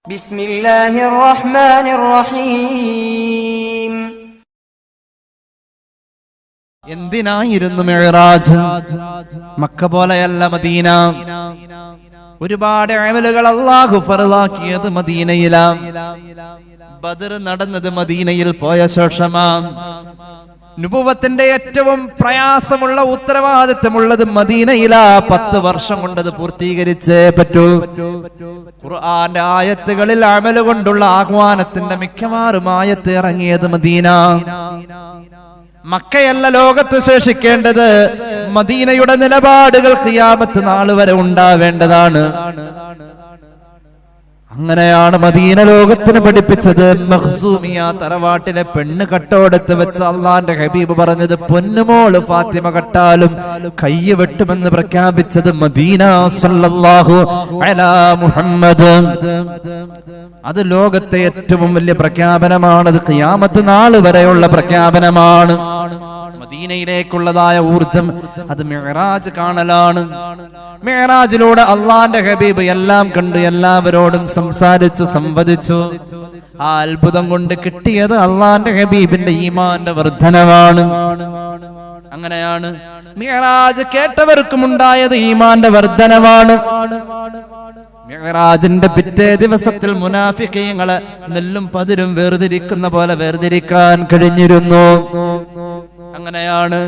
ബിസ്മില്ലാഹിർ റഹ്മാനിർ റഹീം. എന്തിനായിരുന്നു മിഅ്റാജ്? മക്ക പോലെയല്ല മദീന. ഒരുപാട് അമലുകൾ അല്ലാഹു ഫർളാക്കിയത് മദീനയിലാണ്. ബദർ നടന്നത് മദീനയിൽ പോയ ശേഷമാണ്. നുബുവത്തിന്റെ ഏറ്റവും പ്രയാസമുള്ള ഉത്തരവാദിത്തമുള്ളത് മദീനയിലാ. 10 വർഷം കൊണ്ടത് പൂർത്തീകരിച്ചേ പറ്റൂ. ഖുർആന്റെ ആയത്തുകളിൽ അമല് കൊണ്ടുള്ള ആഹ്വാനത്തിന്റെ മിക്കവാറും ആയത്ത് ഇറങ്ങിയത് മദീന. മക്കയല്ല ലോകത്ത് ശേഷിക്കേണ്ടത്. മദീനയുടെ നിലപാടുകൾ ഖിയാമത്ത് നാൾ വരെ ഉണ്ടാവേണ്ടതാണ്. അങ്ങനെയാണ് മദീന ലോകത്തിന് പഠിപ്പിച്ചത്. മഖ്സൂമിയ തറവാട്ടിലെ പെണ്ണ് കട്ടോടത്ത് വെച്ച് അള്ളാന്റെ ഹബീബ് പറഞ്ഞത്, പൊന്നുമോള് ഫാത്തിമ കട്ടാലും കയ്യ് വെട്ടുമെന്ന് പ്രഖ്യാപിച്ചത് മദീന സല്ലല്ലാഹു അലാ മുഹമ്മദ്. അത് ലോകത്തെ ഏറ്റവും വലിയ പ്രഖ്യാപനമാണ്. ഖിയാമത്ത് നാൾ വരെയുള്ള പ്രഖ്യാപനമാണ്. മദീനയിലേക്കുള്ളതായ ഊർജം അത് മിഅ്റാജ് കാണലാണ്. മിഅ്റാജിലൂടെ അള്ളാന്റെ ഹബീബ് എല്ലാം കണ്ടു, എല്ലാവരോടും സംസാരിച്ചു, സംവദിച്ചു. ആ അത്ഭുതം കൊണ്ട് കിട്ടിയത് അള്ളാന്റെ ഹബീബിന്റെ ഈമാന്റെ വർധനവാണ്. അങ്ങനെയാണ് മിഅ്റാജ് കേട്ടവർക്കും ഉണ്ടായത് ഈമാന്റെ വർധനവാണ്. മിഅ്റാജിന്റെ പിറ്റേ ദിവസത്തിൽ മുനാഫിഖീങ്ങളെ നെല്ലും പതിരും വേർതിരിക്കുന്ന പോലെ വേർതിരിക്കാൻ കഴിഞ്ഞിരുന്നു. അങ്ങനെയാണ്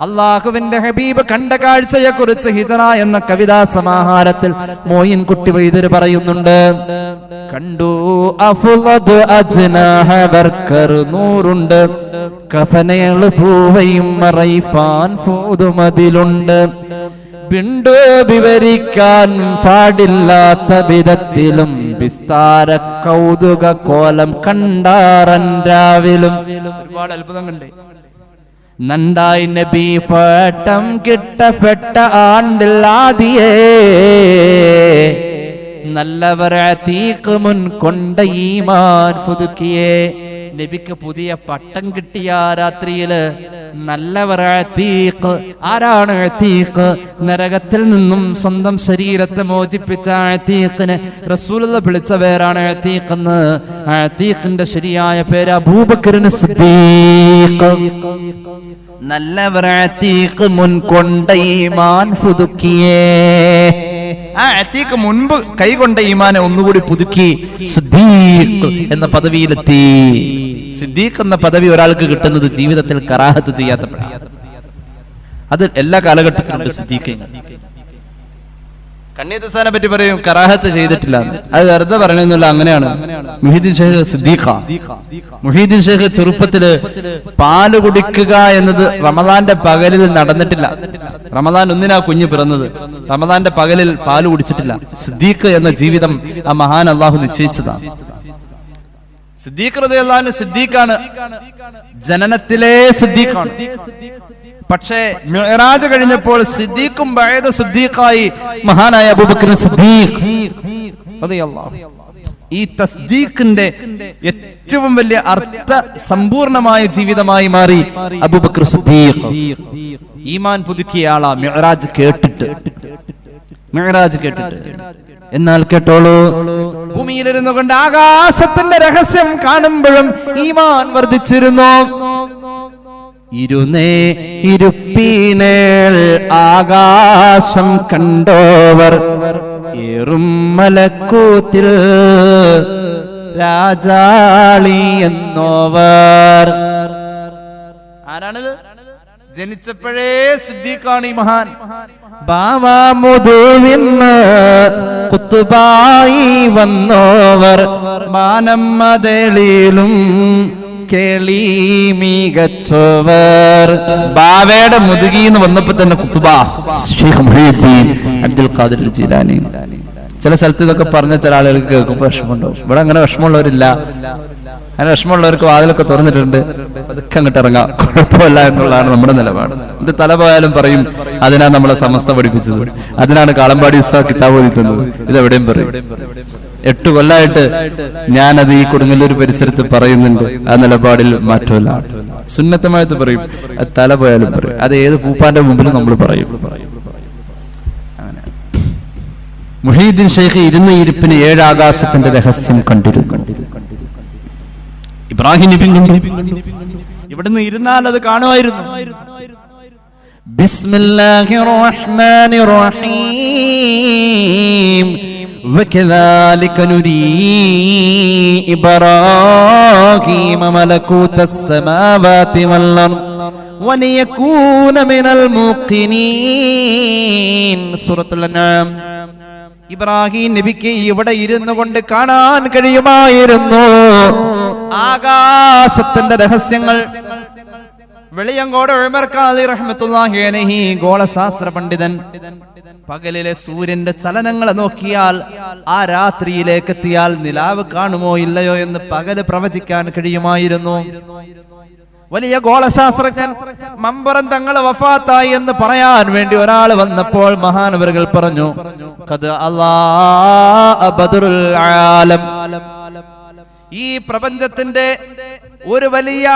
അള്ളാഹുവിന്റെ ഹബീബ് കണ്ട കാഴ്ചയെ കുറിച്ച് ഹിജറ എന്ന കവിതാ സമാഹാരത്തിൽ മോയിൻ കുട്ടി വൈദ്യർ പറയുന്നുണ്ട്. കണ്ടു അഫ്ളദ് അജ്നാഹ ബർക്കർ നൂറുണ്ട്, കഫനേൽ ഫൂവയും റൈഫാൻ ഫൂതുമതിലുണ്ട്. പിണ്ടു വിവരിക്കാൻ പാടില്ലാത്ത വിധത്തിലും വിസ്താര കൗതുക കോലം കണ്ടാറൻ രാവിലും. ഒരുപാട് അത്ഭുതം കണ്ടേ. നണ്ടായി നബി ഫട്ടം കിട്ടപ്പെട്ട ആണ്ടില്ലാതിയേ, നല്ലവർ അതീഖ് മുൻ കൊണ്ട ഈമാൻ പുതുക്കിയേ. നബിക്ക് പുതിയ പട്ടം കിട്ടിയ രാത്രിയില് നല്ലവർ അതീഖ്. ആരാണ് അതീഖ്? നരകത്തിൽ നിന്നും സ്വന്തം ശരീരത്തെ മോചിപ്പിച്ച അതീഖിനെ റസൂലുള്ളാഹി വിളിച്ച പേരാണ് അതീഖ് എന്ന്. അതീഖിന്റെ ശരിയായ പേര് അബൂബക്കറിന് സിദ്ദീഖ്. നല്ലവർ അതീഖ് മുൻ കൊണ്ട ഈമാൻ പുതുക്കിയേ. ആ അതീഖ് മുൻപ് കൈകൊണ്ട ഈമാനെ ഒന്നുകൂടി പുതുക്കി സിദ്ദീഖ് എന്ന പദവിയിലെത്തി. സിദ്ദീഖ് എന്ന പദവി ഒരാൾക്ക് കിട്ടുന്നത് ജീവിതത്തിൽ കറാഹത്ത് ചെയ്യാത്തപ്പോഴാണ്. അത് എല്ലാ കാലഘട്ടത്തിലും സിദ്ദീഖ്. കണ്ണീദുസാനെ പറ്റി പറയും കറാഹത്ത് ചെയ്തിട്ടില്ല. അത് വെറുതെ പറയണമെന്നില്ല, അങ്ങനെയാണ്. മുഹീദ്ദീൻ ഷേഖ് സിദ്ദീഖ. മുഹീദ്ദീൻ ഷേഖ് ചെറുപ്പത്തില് പാല് കുടിക്കുക എന്നത് റമദാന്റെ പകലിൽ നടന്നിട്ടില്ല. റമദാൻ 1 കുഞ്ഞ് പിറന്നത്. റമദാന്റെ പകലിൽ പാല് കുടിച്ചിട്ടില്ല. സിദ്ദീഖ് എന്ന ജീവിതം ആ മഹാൻ അള്ളാഹു നിശ്ചയിച്ചതാണ്. സിദ്ദീഖ് റളിയല്ലാഹു അൻഹു സിദ്ദീഖാണ്, ജനനത്തിലെ സിദ്ദീഖാണ്. പക്ഷേ മിഅ്റാജ് കഴിഞ്ഞപ്പോൾ സിദ്ദീഖും ബഅദ സിദ്ദീഖായി മഹാനായ അബൂബക്കർ സിദ്ദീഖ് റളിയല്ലാഹു. ഈ തസ്ദീഖിന്റെ ഏറ്റവും വലിയ അർത്ഥ സമ്പൂർണമായ ജീവിതമായി മാറി അബൂബക്കർ സിദ്ദീഖ്. ഈമാൻ പുതുക്കിയ ആളാ മിഅ്റാജ് കേട്ടിട്ട്. എന്നാൽ കേട്ടോളൂ, ഭൂമിയിലിരുന്നു കൊണ്ട് ആകാശത്തിന്റെ രഹസ്യം കാണുമ്പോഴും ഈമാൻ വർദ്ധിച്ചിരുന്നു. ഇരുപ്പീനേൽ ആകാശം കണ്ടോവർ ഏറും മലക്കൂത്തിൽ രാജാളി എന്നോവർ. ആരാണിത്? ജനിച്ചപ്പോഴേ സിദ്ദീഖാണ് ഈ മഹാൻ. ബാവാമുദുവിന്ന് കുത്തുബായി വന്നോവർ മാനം മദളിലും കേളി മികച്ചോവർ. ബാവയുടെ മുതുകിന്ന് വന്നപ്പോ തന്നെ കുത്തുബ ശൈഖ് മുഹീദ്ദീൻ അബ്ദുൽ ഖാദിർ ജീലാനി. ചില സ്ഥലത്ത് ഇതൊക്കെ പറഞ്ഞ ചില ആളുകൾക്ക് കേൾക്കുമ്പോൾ വിഷമമുണ്ടാവും. ഇവിടെ അങ്ങനെ വിഷമമുള്ളവരില്ല. അങ്ങനെ വിഷമമുള്ളവർക്ക് വാതിലൊക്കെ തുറന്നിട്ടുണ്ട്. അതൊക്കെ അങ്ങോട്ട് ഇറങ്ങാം, കുഴപ്പമില്ല എന്നുള്ളതാണ് നമ്മുടെ നിലപാട്. ഇത് തല പോയാലും പറയും, അതിനാണ് നമ്മളെ സമസ്ത പഠിപ്പിച്ചത്, അതിനാണ് കാളമ്പാടി ഉസ്താദ് കിതാബ് ഓതി തന്നത്. ഇതെവിടെയും പറയും. 8 കൊല്ലമായിട്ട് ഞാനത് ഈ കൊടുങ്ങല്ലൂർ പരിസരത്ത് പറയുന്നുണ്ട്. ആ നിലപാടിൽ മാറ്റമില്ല. സുന്നത്തമായിട്ട് പറയും, തല പോയാലും പറയും. അത് ഏത് പൂപ്പാന്റെ മുമ്പിലും നമ്മൾ പറയും. മുഹീദ്ദീൻ ഷെയ്ഖ് ഇരുന്ന ഇരിപ്പിന് 7 ആകാശത്തിന്റെ രഹസ്യം കണ്ടിരുന്നു. ഇബ്രാഹിം നബി ഇവിടുന്ന് ഇരുന്നാൽ അത് കാണുമായിരുന്നു. ബിസ്മില്ലാഹിർ റഹ്മാനിർ റഹീം വകദാലിക നുരീ ഇബ്രാഹീമ മലകൂതസ് സമാവാതി വൽ അർദ് വലിയകൂന മിനൽ മുഖിനീൻ. സൂറത്തുൽ അൻആം. ഇബ്രാഹിം നബിക്ക് ഇവിടെ ഇരുന്നു കൊണ്ട് കാണാൻ കഴിയുമായിരുന്നു ആകാശത്തിന്റെ രഹസ്യങ്ങൾ. വെളിയങ്കോട് ഉമർ ഖാദി റഹ്മത്തുള്ളാഹി അലൈഹി ഗോളശാസ്ത്ര പണ്ഡിതൻ പകലിലെ സൂര്യന്റെ ചലനങ്ങൾ നോക്കിയാൽ ആ രാത്രിയിലേക്ക് എത്തിയാൽ നിലാവ് കാണുമോ ഇല്ലയോ എന്ന് പകല് പ്രവചിക്കാൻ കഴിയുമായിരുന്നു. വലിയ ഗോളശാസ്ത്രജ്ഞൻ മമ്പറം തങ്ങൾ വഫാത്തായി എന്ന് പറയാൻ വേണ്ടി ഒരാൾ വന്നപ്പോൾ മഹാനവറുകൾ പറഞ്ഞു, ഖദ് അല്ലാഹ ബദറുൽ ആലം. ഈ പ്രപഞ്ചത്തിന്റെ ഒരു വലിയ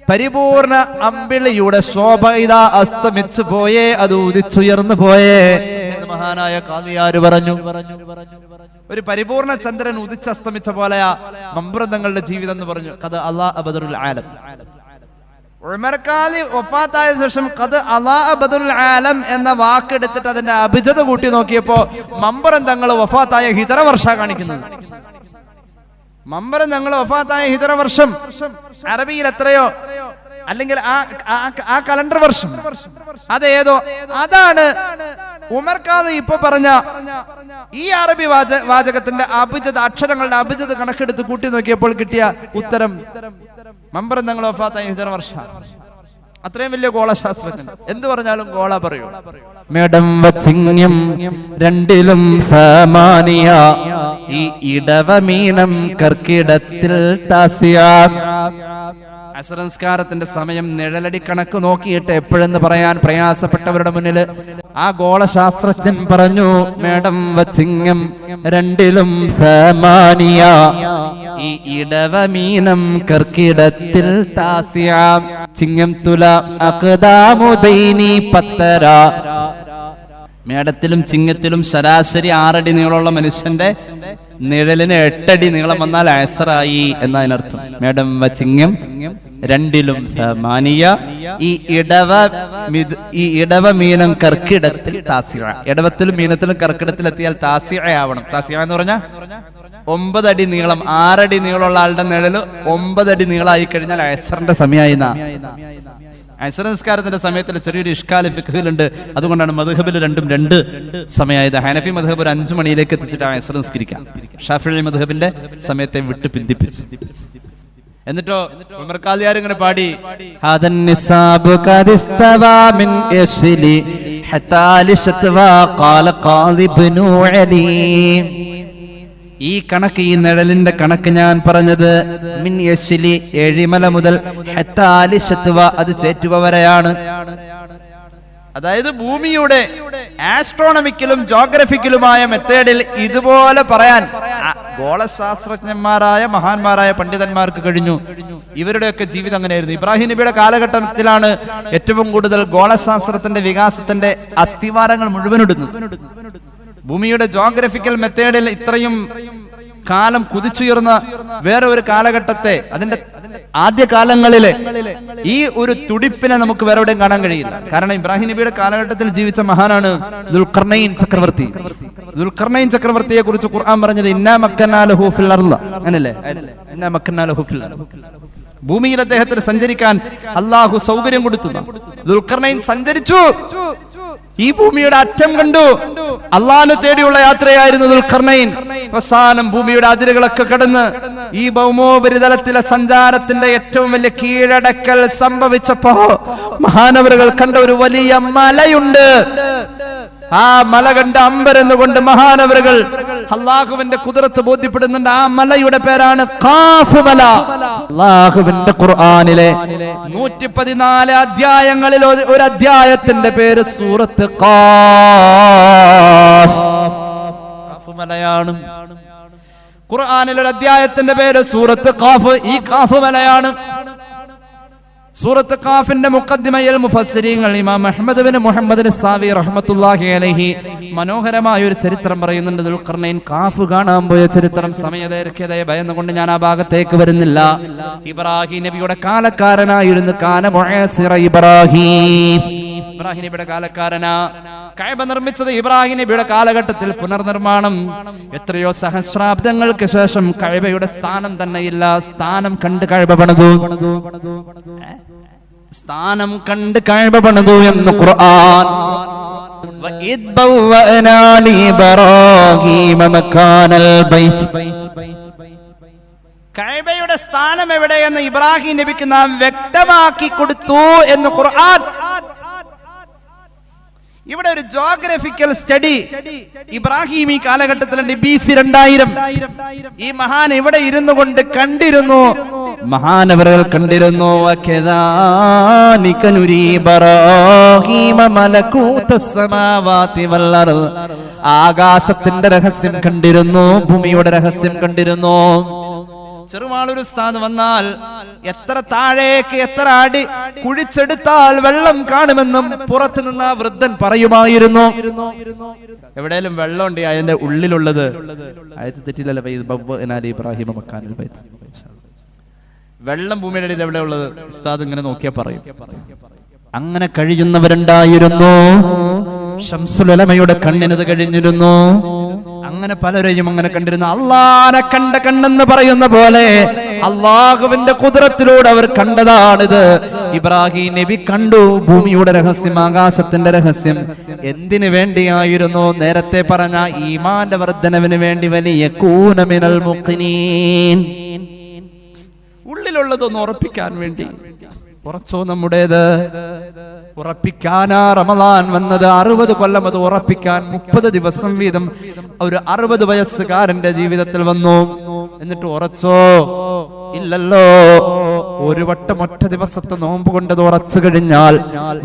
പരിപൂർണ അമ്പിളിയുടെ ശോഭ ഇതാ അസ്തമിച്ചു പോയേ, അത് ഉദിച്ചുയർന്നു പോയേ എന്ന് മഹാനായ ഖാദിയാര് പറഞ്ഞു. ഒരു പരിപൂർണ ചന്ദ്രൻ ഉദിച്ചസ്തമിച്ച പോലെയാ മമ്പറന്തങ്ങളുടെ ജീവിതം എന്ന് പറഞ്ഞു. ഖദ് അല്ലാഹ ബദറുൽ ആലം. ഉമർ ഖാദി വഫാത്തായ ശേഷം ഖദ് അല്ലാഹ ബദറുൽ ആലം എന്ന വാക്കെടുത്തിട്ട് അതിന്റെ അഭിജത കൂട്ടി നോക്കിയപ്പോ മമ്പറന്തങ്ങൾ വഫാത്തായ ഹിജറ വർഷ കാണിക്കുന്നത്. മമ്പറം തങ്ങൾ വഫാത്തായ ഹിജറ വർഷം അറബിയിൽ എത്രയോ, അല്ലെങ്കിൽ ആ കലണ്ടർ വർഷം അതേതോ, അതാണ് ഉമർ ഖാദി ഇപ്പൊ പറഞ്ഞ ഈ അറബി വാചകത്തിന്റെ അഭിജത, അക്ഷരങ്ങളുടെ അഭിജത കണക്കെടുത്ത് കൂട്ടി നോക്കിയപ്പോൾ കിട്ടിയ ഉത്തരം മമ്പറം തങ്ങൾ വഫാത്തായ ഹിജറ വർഷം. അത്രയും വലിയ ഗോളശാസ്ത്രജ്ഞൻ എന്ത് പറഞ്ഞാലും ഗോള പറയൂ. മേടം വച്ചിങ്ങം രണ്ടിലും സമാനിയ, ഈ ഇടവമീനം കർക്കിടത്തിൽ താസിയ. അസറംസ്കാരത്തിന്റെ സമയം നിഴലടി കണക്ക് നോക്കിയിട്ട് എപ്പോഴെന്ന് പറയാൻ പ്രയാസപ്പെട്ടവരുടെ മുന്നിൽ ആ ഗോളശാസ്ത്രജ്ഞൻ പറഞ്ഞു, മേടം വച്ചിങ്ങം രണ്ടിലും സമാനിയ, ഈ ഇടവമീനം കർക്കിടത്തിൽ താസിയ. ചിങ്ങം തുല അഖദാമുദൈനി പത്തര. മേടത്തിലും ചിങ്ങത്തിലും ശരാശരി 6 അടി നീളമുള്ള മനുഷ്യന്റെ നിഴലിന് 8 അടി നീളം വന്നാൽ അസറായി എന്നതിനർത്ഥം. മേടം വ ചിങ്ങം രണ്ടിലും സമാനിയ, ഈ ഇടവ മീനം കർക്കിടത്തിൽ താസിയ. ഇടവത്തിലും മീനത്തിലും കർക്കിടത്തിൽ എത്തിയാൽ താസിയ ആവണം. താസിയ എന്ന് പറഞ്ഞാൽ 9 അടി നീളം. 6 അടി നീളമുള്ള ആളുടെ നിഴല് 9 അടി നീളമായി കഴിഞ്ഞാൽ അസറിന്റെ സമയമായി. അസർ നിസ്കാരത്തിന്റെ സമയത്തിൽ ചെറിയൊരു ഇഷ്കാല് ഫിഖ്ഹിലുണ്ട്. അതുകൊണ്ടാണ് മദ്ഹബിൽ രണ്ടും 2 സമയമായത്. ഹനഫി മദ്ഹബ് ഒരു 5 മണിയിലേക്ക് എത്തിച്ചിട്ട് അസർ നിസ്കരിക്കാം. ഷാഫിഈ മദ്ഹബിന്റെ സമയത്തെ വിട്ട് പിന്തിപ്പിച്ചു. എന്നിട്ടോ ഉമർ ഖാദിയാർ ഇങ്ങനെ പാടി, ഹദൻ നിസാബു ഖദിസ്തവാ മിൻ യസ്ലി ഹത്താ ലിശത്വാ ഖാല ഖാദി ഇബ്നു അലി. ഈ കണക്ക്, ഈ നിഴലിന്റെ കണക്ക് ഞാൻ പറഞ്ഞത് മിൻ യസ്ലി, ഏഴിമല മുതൽ ഹത്താ ലിശത്വാ, അത് ചേറ്റുവ വരെയാണ്. അതായത് ഭൂമിയുടെ ആസ്ട്രോണമിക്കലും ജോഗ്രഫിക്കലുമായ മെത്തേഡിൽ ഇതുപോലെ പറയാൻ ഗോളശാസ്ത്രജ്ഞന്മാരായ മഹാന്മാരായ പണ്ഡിതന്മാർക്ക് കഴിഞ്ഞു. ഇവരുടെയൊക്കെ ജീവിതം അങ്ങനെയായിരുന്നു. ഇബ്രാഹിം നബിയുടെ കാലഘട്ടത്തിലാണ് ഏറ്റവും കൂടുതൽ ഗോളശാസ്ത്രത്തിന്റെ വികാസത്തിന്റെ അസ്ഥിവാരങ്ങൾ മുഴുവൻ ഇടുന്നത്. ഭൂമിയുടെ ജോഗ്രഫിക്കൽ മെത്തേഡിൽ ഇത്രയും കാലം കുതിച്ചുയർന്ന വേറെ ഒരു കാലഘട്ടത്തെ, അതിന്റെ ആദ്യ കാലങ്ങളിലെ ഈ ഒരു തുടിപ്പിനെ നമുക്ക് വേറെ എവിടെയും കാണാൻ കഴിയില്ല. കാരണം ഇബ്രാഹിം നബിയുടെ കാലഘട്ടത്തിൽ ജീവിച്ച മഹാനാണ് ദുൽഖർനൈൻ ചക്രവർത്തി. ദുൽഖർനൈൻ ചക്രവർത്തിയെ കുറിച്ച് ഖുർആൻ പറഞ്ഞത് ഇന്നാ മക്കന്നാ ലഹു ഫിൽ അർള്, അങ്ങനല്ലേ? ഇന്നാ മക്കന്നാ ലഹു ഫിൽ അർള്. ഭൂമിയിൽ അദ്ദേഹത്തിന് സഞ്ചരിക്കാൻ അള്ളാഹു സൗകര്യം കൊടുത്തു. ദുൽഖർനൈൻ സഞ്ചരിച്ചു, ഈ ഭൂമിയുടെ അറ്റം കണ്ടു. അള്ളാഹിനെ തേടിയുള്ള യാത്രയായിരുന്നു ദുൽഖർനൈൻ. അവസാനം ഭൂമിയുടെ അതിരുകളൊക്കെ കടന്ന് ഈ ഭൗമോപരിതലത്തിലെ സഞ്ചാരത്തിന്റെ ഏറ്റവും വലിയ കീഴടക്കൽ സംഭവിച്ചപ്പോ മഹാനവറുകൾ കണ്ട ഒരു വലിയ മലയുണ്ട്. ആ മല കണ്ട അമ്പരന്നുകൊണ്ട് മഹാനവറുകൾ അള്ളാഹുവിന്റെ കുദറത്ത് ബോധ്യപ്പെടുന്നുണ്ട്. ആ മലയുടെ പേരാണ് ഖാഫ് മല. അള്ളാഹുവിന്റെ ഖുർആനിലെ 114 അധ്യായങ്ങളിൽ ഒരു അധ്യായത്തിന്റെ പേര് സൂറത്ത് ഖാഫ്. ഖാഫ് മലയാണ്. ഖുർആനിൽ ഒരു അധ്യായത്തിന്റെ പേര് സൂറത്ത് ഖാഫ്. ഈ ഖാഫ് മലയാണ്. സൂറത്ത് ഖാഫിന്റെ മുഖദ്ദിമയിൽ മുഫസ്സിരീങ്ങൾ ഇമാം അഹ്മദ് ബിൻ മുഹമ്മദ് സാവി റഹ്മത്തുള്ളാഹി അലൈഹി മനോഹരമായ ഒരു ചരിത്രം പറയുന്നുണ്ട്. ദുൽഖർനൈൻ ഖാഫ് കാണാൻ പോയ ചരിത്രം. സമയദൈർഘ്യതയെ ഭയന്നുകൊണ്ട് ഞാൻ ആ ഭാഗത്തേക്ക് വരുന്നില്ല. ഇബ്രാഹിം നബിയുടെ കാലക്കാരനായിരുന്നു. കാന മുഅസിറ ഇബ്രാഹിം നബിയുടെ കാലക്കാരനാ. കഅബ നിർമ്മിച്ചത് ഇബ്രാഹിം നബിയുടെ കാലഘട്ടത്തിൽ. പുനർനിർമ്മാണം എത്രയോ സഹസ്രാബ്ദങ്ങൾക്ക് ശേഷം കഅബയുടെ സ്ഥാനം തന്നെയില്ല. സ്ഥാനം കണ്ട് കഅബ പണിതു. സ്ഥാനം കണ്ട് കഅബ പണിതു എന്ന് ഖുർആൻ. വഇദ് ബവഅനാ ലിഇബ്രാഹീമ മകാനൽ ബൈത്ത്. കഅബയുടെ സ്ഥാനം എവിടെയെന്ന് ഇബ്രാഹിം നബിക്ക് നാം വ്യക്തമാക്കി കൊടുത്തു എന്ന് ഖുർആൻ. ഇവിടെ ഒരു ജോഗ്രഫിക്കൽ സ്റ്റഡി ഇബ്രാഹിം ഈ കാലഘട്ടത്തിലുണ്ട്. BC 2000 ഈ മഹാൻ ഇവിടെ ഇരുന്നു കൊണ്ട് കണ്ടിരുന്നു. മഹാനവറുകൾ കണ്ടിരുന്നു. ആകാശത്തിന്റെ രഹസ്യം കണ്ടിരുന്നു, ഭൂമിയുടെ രഹസ്യം കണ്ടിരുന്നു. ചെറുമാളൂർ ഉസ്താദ് വന്നാൽ എത്ര താഴേക്ക് എത്ര അടി കുഴിച്ചെടുത്താൽ വെള്ളം കാണുമെന്നും പുറത്തു നിന്ന് ആ വൃദ്ധൻ പറയുമായിരുന്നു. എവിടെയെങ്കിലും വെള്ളം ഉണ്ട് അതിന്റെ ഉള്ളിലുള്ളത് ആയത്ത് തെറ്റില്ലല്ലോ. ഇബ്രാഹിം മക്കാനിൽ ബൈത്ത്. വെള്ളം ഭൂമിയുടെ ഇടയിൽ എവിടെ ഉള്ളത് ഉസ്താദ് ഇങ്ങനെ നോക്കിയാ പറയും. അങ്ങനെ കഴിയുന്നവരുണ്ടായിരുന്നു. ശംസുൽ ഉലമയുടെ കണ്ണിനത് കഴിഞ്ഞിരുന്നു. അങ്ങനെ പലരെയും അങ്ങനെ കണ്ടിരുന്നു. അള്ളാനെ കണ്ട കണ്ണെന്ന് പറയുന്ന പോലെ അള്ളാഹുവിന്റെ ഖുദ്റത്തിലൂടെ അവർ കണ്ടതാണിത്. ഇബ്രാഹിം നബി കണ്ടു ഭൂമിയുടെ രഹസ്യം, ആകാശത്തിന്റെ രഹസ്യം. എന്തിനു വേണ്ടിയായിരുന്നു? നേരത്തെ പറഞ്ഞ ഈമാന്റെ വർദ്ധനവിന് വേണ്ടി. വലിയകൂന മിനൽ മുഖ്നിൻ. ഉള്ളിലുള്ളതൊന്ന് ഉറപ്പിക്കാൻ വേണ്ടി. ഉറച്ചോ നമ്മുടേത്? ഉറപ്പിക്കാനാ റമളാൻ വന്നത്. 60 കൊല്ലം അത് ഉറപ്പിക്കാൻ 30 ദിവസം വീതം ഒരു 60 വയസ്സുകാരന്റെ ജീവിതത്തിൽ വന്നു. എന്നിട്ട് ഉറച്ചോ? ഇല്ലല്ലോ. ഒരു വട്ടം ഒറ്റ ദിവസത്തെ നോമ്പ് കൊണ്ടത് ഉറച്ചു കഴിഞ്ഞാൽ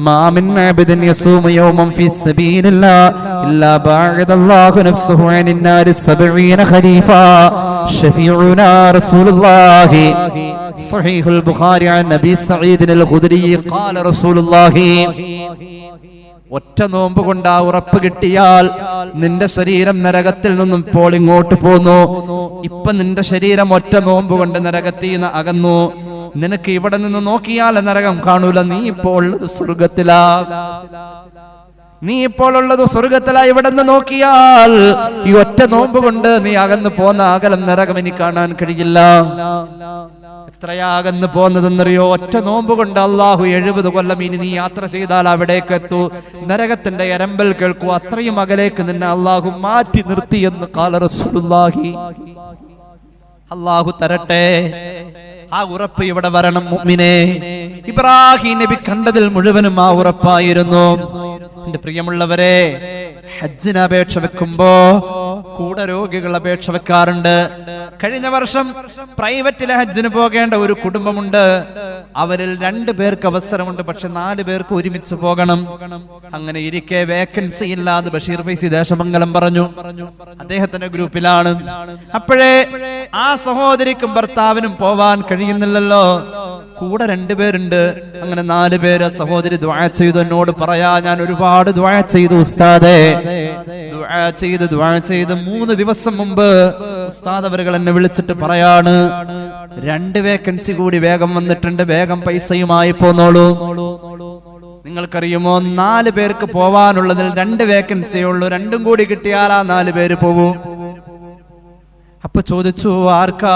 മാമിൻ അബ്ദിൻ യസൂമു യൗമൻ ഫീ സബീലില്ലാഹ് ഇല്ലാ ബഅദല്ലാഹു നഫ്സുഹു അനിൻ നാരി 70 ഖരീഫാ ഷഫീഉനാ റസൂലുള്ളാഹി സഹീഹുൽ ബുഖാരി അൻ നബി സഈദ് അൽ ഖുദരി ഖാല റസൂലുള്ളാഹി. ഒറ്റ നോമ്പ് കൊണ്ട് ആ ഉറപ്പ് കിട്ടിയാൽ നിന്റെ ശരീരം നരകത്തിൽ നിന്നും ഇപ്പോൾ ഇങ്ങോട്ട് പോന്നു. ഇപ്പൊ നിന്റെ ശരീരം ഒറ്റ നോമ്പ് കൊണ്ട് നരകത്തിൽ നിന്ന് അകന്നു. നിനക്ക് ഇവിടെ നിന്ന് നോക്കിയാൽ നരകം കാണൂല. നീ ഇപ്പോൾ ഉള്ളത് സ്വർഗത്തിലാ. നീ ഇപ്പോൾ ഉള്ളത് സ്വർഗത്തിലാ. ഇവിടെ നിന്ന് നോക്കിയാൽ ഈ ഒറ്റ നോമ്പ് കൊണ്ട് നീ അകന്നു പോന്ന അകലം നരകം ഇനി കാണാൻ കഴിയില്ല. എത്രയാകന്ന് പോന്നതെന്നറിയോ? ഒറ്റ നോമ്പ് കൊണ്ട് അള്ളാഹു 70 കൊല്ലം ഇനി നീ യാത്ര ചെയ്താൽ അവിടേക്ക് എത്തൂ. നരകത്തിന്റെ എരമ്പൽ കേൾക്കൂ. അത്രയും അകലേക്ക് നിന്നെ അള്ളാഹു മാറ്റി നിർത്തി എന്ന് ഖാല റസൂലുള്ളാഹി. അള്ളാഹു തരട്ടെ. ആ ഉറപ്പ് ഇവിടെ വരണം മുഅ്മിനേ. ഇബ്രാഹിം നബി കണ്ടതിൽ മുഴുവനും ആ ഉറപ്പായിരുന്നു. എന്റെ പ്രിയമുള്ളവരെ, ഹജ്ജിന് അപേക്ഷ വെക്കുമ്പോ കൂടെ രോഗികൾ അപേക്ഷ വെക്കാറുണ്ട്. കഴിഞ്ഞ വർഷം പ്രൈവറ്റിലെ ഹജ്ജിന് പോകേണ്ട ഒരു കുടുംബമുണ്ട്. അവരിൽ 2 പേർക്ക് അവസരമുണ്ട്, പക്ഷെ 4 പേർക്ക് ഒരുമിച്ച് പോകണം. അങ്ങനെ ഇരിക്കെ വേക്കൻസി ഇല്ലാതെ ബഷീർ ഫൈസി ദേശമംഗലം പറഞ്ഞു. അദ്ദേഹത്തിന്റെ ഗ്രൂപ്പിലാണ്. അപ്പോഴേ ആ സഹോദരിക്കും ഭർത്താവിനും പോവാൻ കഴിയുന്നില്ലല്ലോ. കൂടെ 2 പേരുണ്ട്. അങ്ങനെ 4 പേര്. സഹോദരി ദുആ ചെയ്തു. എന്നോട് പറയാ, ഞാൻ ഒരുപാട് ദുആ ചെയ്തു ഉസ്താദേ. ദുആ ചെയ്ത് 3 ദിവസം മുമ്പ് ഉസ്താദ് അവരുകൾ എന്നെ വിളിച്ചിട്ട് പറയാണ്, 2 വേക്കൻസി കൂടി വേഗം വന്നിട്ടുണ്ട്, വേഗം പൈസയുമായി പോന്നോളൂ. നിങ്ങൾക്കറിയുമോ, 4 പേർക്ക് പോവാനുള്ളതിൽ 2 വേക്കൻസിയേ ഉള്ളൂ. 2 കൂടി കിട്ടിയാൽ ആ 4 പേര് പോകൂ. അപ്പൊ ചോദിച്ചു, ആർക്കാ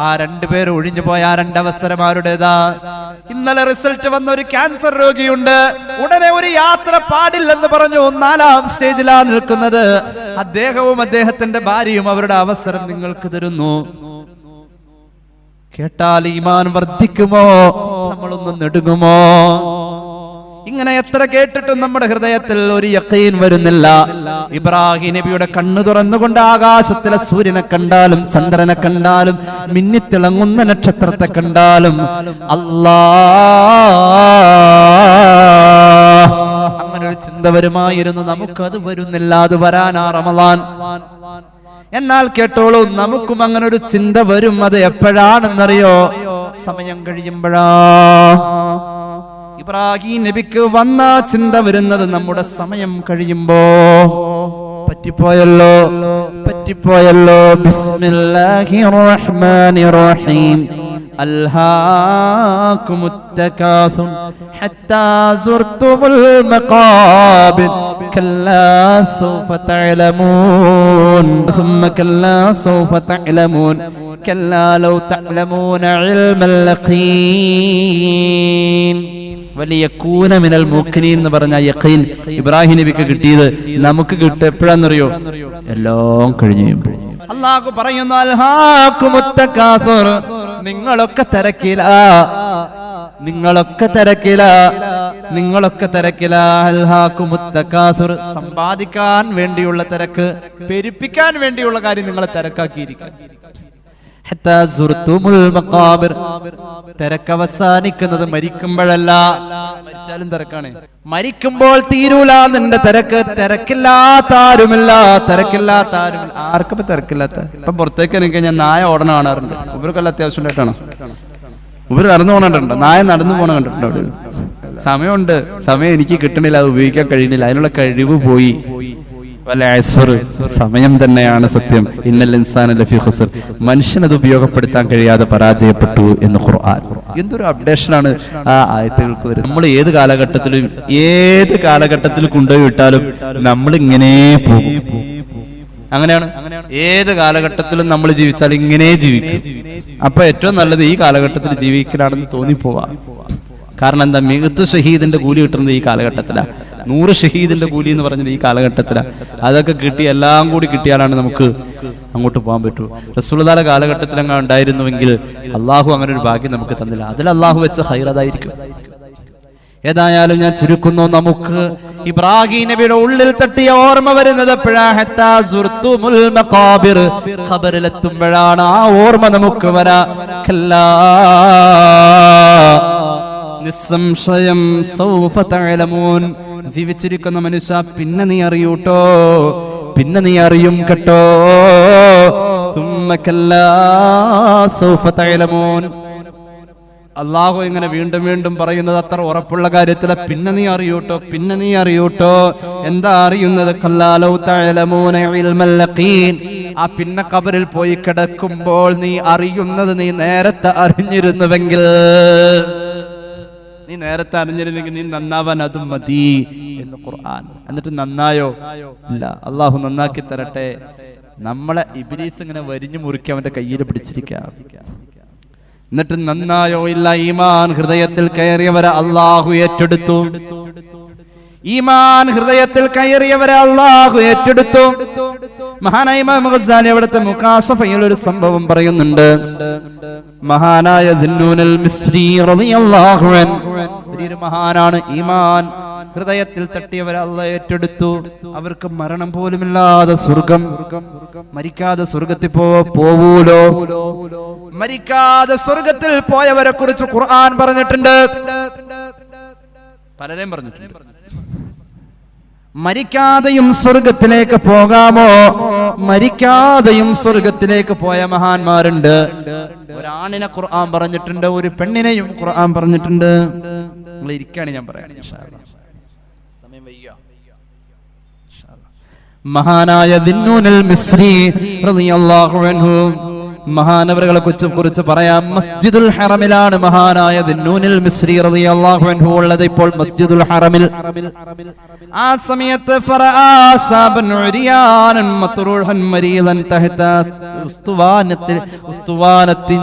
ആ 2 പേര് ഒഴിഞ്ഞു പോയ ആ 2 അവസരം ആരുടേതാ? ഇന്നലെ റിസൾട്ട് വന്ന ഒരു ക്യാൻസർ രോഗിയുണ്ട്. ഉടനെ ഒരു യാത്ര പാടില്ലെന്ന് പറഞ്ഞു. 4ാം സ്റ്റേജിലാ നിൽക്കുന്നത്. അദ്ദേഹവും അദ്ദേഹത്തിന്റെ ഭാര്യയും അവരുടെ അവസരം നിങ്ങൾക്ക് തരുന്നു. കേട്ടാൽ ഈമാൻ വർദ്ധിക്കുമോ? നമ്മളൊന്ന് നെടുങ്ങുമോ? ഇങ്ങനെ എത്ര കേട്ടിട്ടും നമ്മുടെ ഹൃദയത്തിൽ ഒരു യഖീൻ വരുന്നില്ല. ഇബ്രാഹിം നബിയുടെ കണ്ണു തുറന്നുകൊണ്ട് ആകാശത്തിലെ സൂര്യനെ കണ്ടാലും ചന്ദ്രനെ കണ്ടാലും മിന്നിത്തിളങ്ങുന്ന നക്ഷത്രത്തെ കണ്ടാലും അങ്ങനെ ഒരു ചിന്ത വരുമായിരുന്നു. നമുക്കത് വരുന്നില്ല. അത് വരാനാ റമളാൻ. എന്നാൽ കേട്ടോളൂ, നമുക്കും അങ്ങനെ ഒരു ചിന്ത വരും. അത് എപ്പോഴാണെന്നറിയോ? സമയം കഴിയുമ്പോഴാ. ഇബ്രാഹിം നബിക്ക് വന്ന ചിന്ത വരുന്നത് നമ്മുടെ സമയം കഴിയുമ്പോ പറ്റിപ്പോയല്ലോ. ബിസ്മില്ലാഹിർ റഹ്മാനിർ റഹീം. അൽഹാകുമുത് തകാസുർ ഹത്താ സുർതുമുൽ മഖാബിർ കല്ലാ സൗഫ തഅലമൂൻ സുമ്മ കല്ലാ സൗഫ തഅലമൂൻ കല്ലാ ലൗ തഅലമൂന ഇൽമൽ യഖീൻ വലിയകൂന മിനൽ മുഖ്നിൻ എന്ന് പറഞ്ഞ യഖീൻ ഇബ്രാഹിം നബിക്ക് കിട്ടിയത് നമുക്ക് കിട്ടുക എപ്പോഴാണെന്നറിയോ? എല്ലാം കഴിഞ്ഞു. അല്ലാഹു പറയുന്നു അൽഹാകുമുത് തകാസുർ. നിങ്ങളൊക്കെ തിരക്കില. അൽഹാകുമുത് തകാസുർ. സമ്പാദിക്കാൻ വേണ്ടിയുള്ള തിരക്ക്, പെരുപ്പിക്കാൻ വേണ്ടിയുള്ള കാര്യം നിങ്ങളെ തിരക്കാക്കിയിരിക്കുക. തിരക്കവസാനിക്കുന്നത് മരിക്കുമ്പോഴല്ല. മരിച്ചാലും തിരക്കാണ്. മരിക്കുമ്പോൾ തീരൂല നിന്റെ തിരക്ക്. തിരക്കില്ലാത്ത ആരുമില്ല. ആർക്കും തിരക്കില്ലാത്ത. ഇപ്പൊ പുറത്തേക്ക് എനിക്ക് ഞാൻ നായ ഓടണ കാണാറുണ്ട്. ഇവർക്കെല്ലാം അത്യാവശ്യം ഉണ്ടായിട്ടാണ്. ഇവർ നടന്നു പോകണുണ്ട്. നായ നടന്നു പോകണ കണ്ടിട്ടുണ്ട് അവിടെ. സമയമുണ്ട്. സമയം എനിക്ക് കിട്ടണില്ല, അത് ഉപയോഗിക്കാൻ കഴിയണില്ല. അതിനുള്ള കഴിവ് പോയി. സമയം തന്നെയാണ് സത്യം. ഇന്നൽ ഇൻസാന ലഫീ ഖുസ്ർ. മനുഷ്യനത് ഉപയോഗപ്പെടുത്താൻ കഴിയാതെ പരാജയപ്പെട്ടു എന്ന് ഖുർആൻ. എന്തൊരു അപ്ഡേഷനാണ് ആ ആയത്തുകൾക്ക് വരുന്നത്. നമ്മൾ ഏത് കാലഘട്ടത്തിൽ കൊണ്ടുപോയി വിട്ടാലും നമ്മൾ ഇങ്ങനെ പോകും. അങ്ങനെയാണ്. ഏത് കാലഘട്ടത്തിലും നമ്മൾ ജീവിച്ചാൽ ഇങ്ങനെ ജീവിക്കും. അപ്പൊ ഏറ്റവും നല്ലത് ഈ കാലഘട്ടത്തിൽ ജീവിക്കലാണെന്ന് തോന്നിപ്പോവാ. കാരണം എന്താ? 100 ഷഹീദിന്റെ കൂലി കിട്ടുന്നത് ഈ കാലഘട്ടത്തിലാണ്. 100 ഷഹീദിന്റെ കൂലി എന്ന് പറഞ്ഞത് ഈ കാലഘട്ടത്തിലാണ്. അതൊക്കെ കിട്ടി എല്ലാം കൂടി കിട്ടിയാലാണ് നമുക്ക് അങ്ങോട്ട് പോകാൻ പറ്റൂ. റസൂലുള്ളാഹിയുടെ കാലഘട്ടത്തിൽ അങ്ങ് ഉണ്ടായിരുന്നുവെങ്കിൽ അള്ളാഹു അങ്ങനെ ഒരു ഭാഗ്യം നമുക്ക് തന്നില്ല. അതിൽ അള്ളാഹു വെച്ച ഖൈറതായിരിക്കും. ഏതായാലും ഞാൻ ചുരുക്കുന്നു. നമുക്ക് ഇബ്രാഹിം നബിയുടെ ഉള്ളിൽ തട്ടിയ ഓർമ്മ വരുന്നത് ഖബറിലെത്തുമ്പോഴാണ്. ആ ഓർമ്മ നമുക്ക് വരാ. നിസ്സംശയം സൗഫ തഅലമൂൻ. ജീവിച്ചിരിക്കുന്ന മനുഷ്യ പിന്നെ നീ അറിയൂട്ടോ, പിന്നെ നീ അറിയും കേട്ടോ. സുമ്മ കല്ലാ സൗഫ തഅലമൂൻ. അള്ളാഹു ഇങ്ങനെ വീണ്ടും വീണ്ടും പറയുന്നത് അത്ര ഉറപ്പുള്ള കാര്യത്തില. പിന്നെ നീ അറിയൂട്ടോ, പിന്നെ നീ അറിയൂട്ടോ. എന്താ അറിയുന്നത്? കല്ലാ ലൗ തഅലമൂന ഇൽമൽ യഖീൻ. ആ പിന്നെ ഖബറിൽ പോയി കിടക്കുമ്പോൾ നീ അറിയുന്നത് നീ നേരത്തെ അറിഞ്ഞിരുന്നുവെങ്കിൽ, നീ നന്നാവാൻ അതും മതി എന്ന് ഖുർആൻ. എന്നിട്ട് നന്നായോ? ഇല്ല. അള്ളാഹു നന്നാക്കി തരട്ടെ. നമ്മളെ ഇബ്ലീസ് ഇങ്ങനെ വരിഞ്ഞു മുറുക്കി അവന്റെ കയ്യിൽ പിടിച്ചിരിക്കാം. എന്നിട്ട് നന്നായോ? ഇല്ല. ഈമാൻ ഹൃദയത്തിൽ കയറിയവരെ അള്ളാഹു ഏറ്റെടുത്തു. ഈമാൻ ഹൃദയത്തിൽ കയറിയവരെ അള്ളാഹു ഏറ്റെടുത്തു. മഹാനായ ഇമാം ഗസാലി അവിടുത്തെ മുകാശഫയിൽ ഒരു സംഭവം പറയുന്നുണ്ട്. മഹാനായ ദിന്നൂനുൽ മിസ്രി റളിയല്ലാഹു അൻഹു ഒരു മഹാനാണ്. ഈമാൻ ഹൃദയത്തിൽ തട്ടിയവരെ അള്ളാഹു ഏറ്റെടുത്തു. അവർക്ക് മരണം പോലുമില്ലാതെ സ്വർഗം, മരിക്കാതെ സ്വർഗത്തിൽ പോവൂലോ. മരിക്കാതെ സ്വർഗത്തിൽ പോയവരെ കുറിച്ച് ഖുർആൻ പറഞ്ഞിട്ടുണ്ട്. പലരെയും പറഞ്ഞിട്ടുണ്ട്. മരിക്കാതെയും സ്വർഗത്തിലേക്ക് പോകാമോ? മരിക്കാതെയും സ്വർഗത്തിലേക്ക് പോയ മഹാന്മാരുണ്ട്. ഒരാണിനെ ഖുർആൻ പറഞ്ഞിട്ടുണ്ട്, ഒരു പെണ്ണിനെയും ഖുർആൻ പറഞ്ഞിട്ടുണ്ട്. നിങ്ങൾ ഇരിക്കാണ്, ഞാൻ പറയാം. സമയം വയ്യ. മഹാനായ ദിന്നൂനുൽ മിസ്രി റളിയല്ലാഹു അൻഹു മഹാനവറുകളെ കുറിച്ച് പറയാം. മസ്ജിദുൽ ഹറമിലാണ് മഹാനായ ദിന്നൂനുൽ മിസ്രി റളിയല്ലാഹു അൻഹു ഉള്ളത്. ഇപ്പോൾ മസ്ജിദുൽ ഹറമിൽ ആ സമയത്ത് ഫറആ ശാബൻ ഉരിയാനൻ മത്റൂഹൻ മരീദൻ തഹത ഉസ്തുവാനത്തിൻ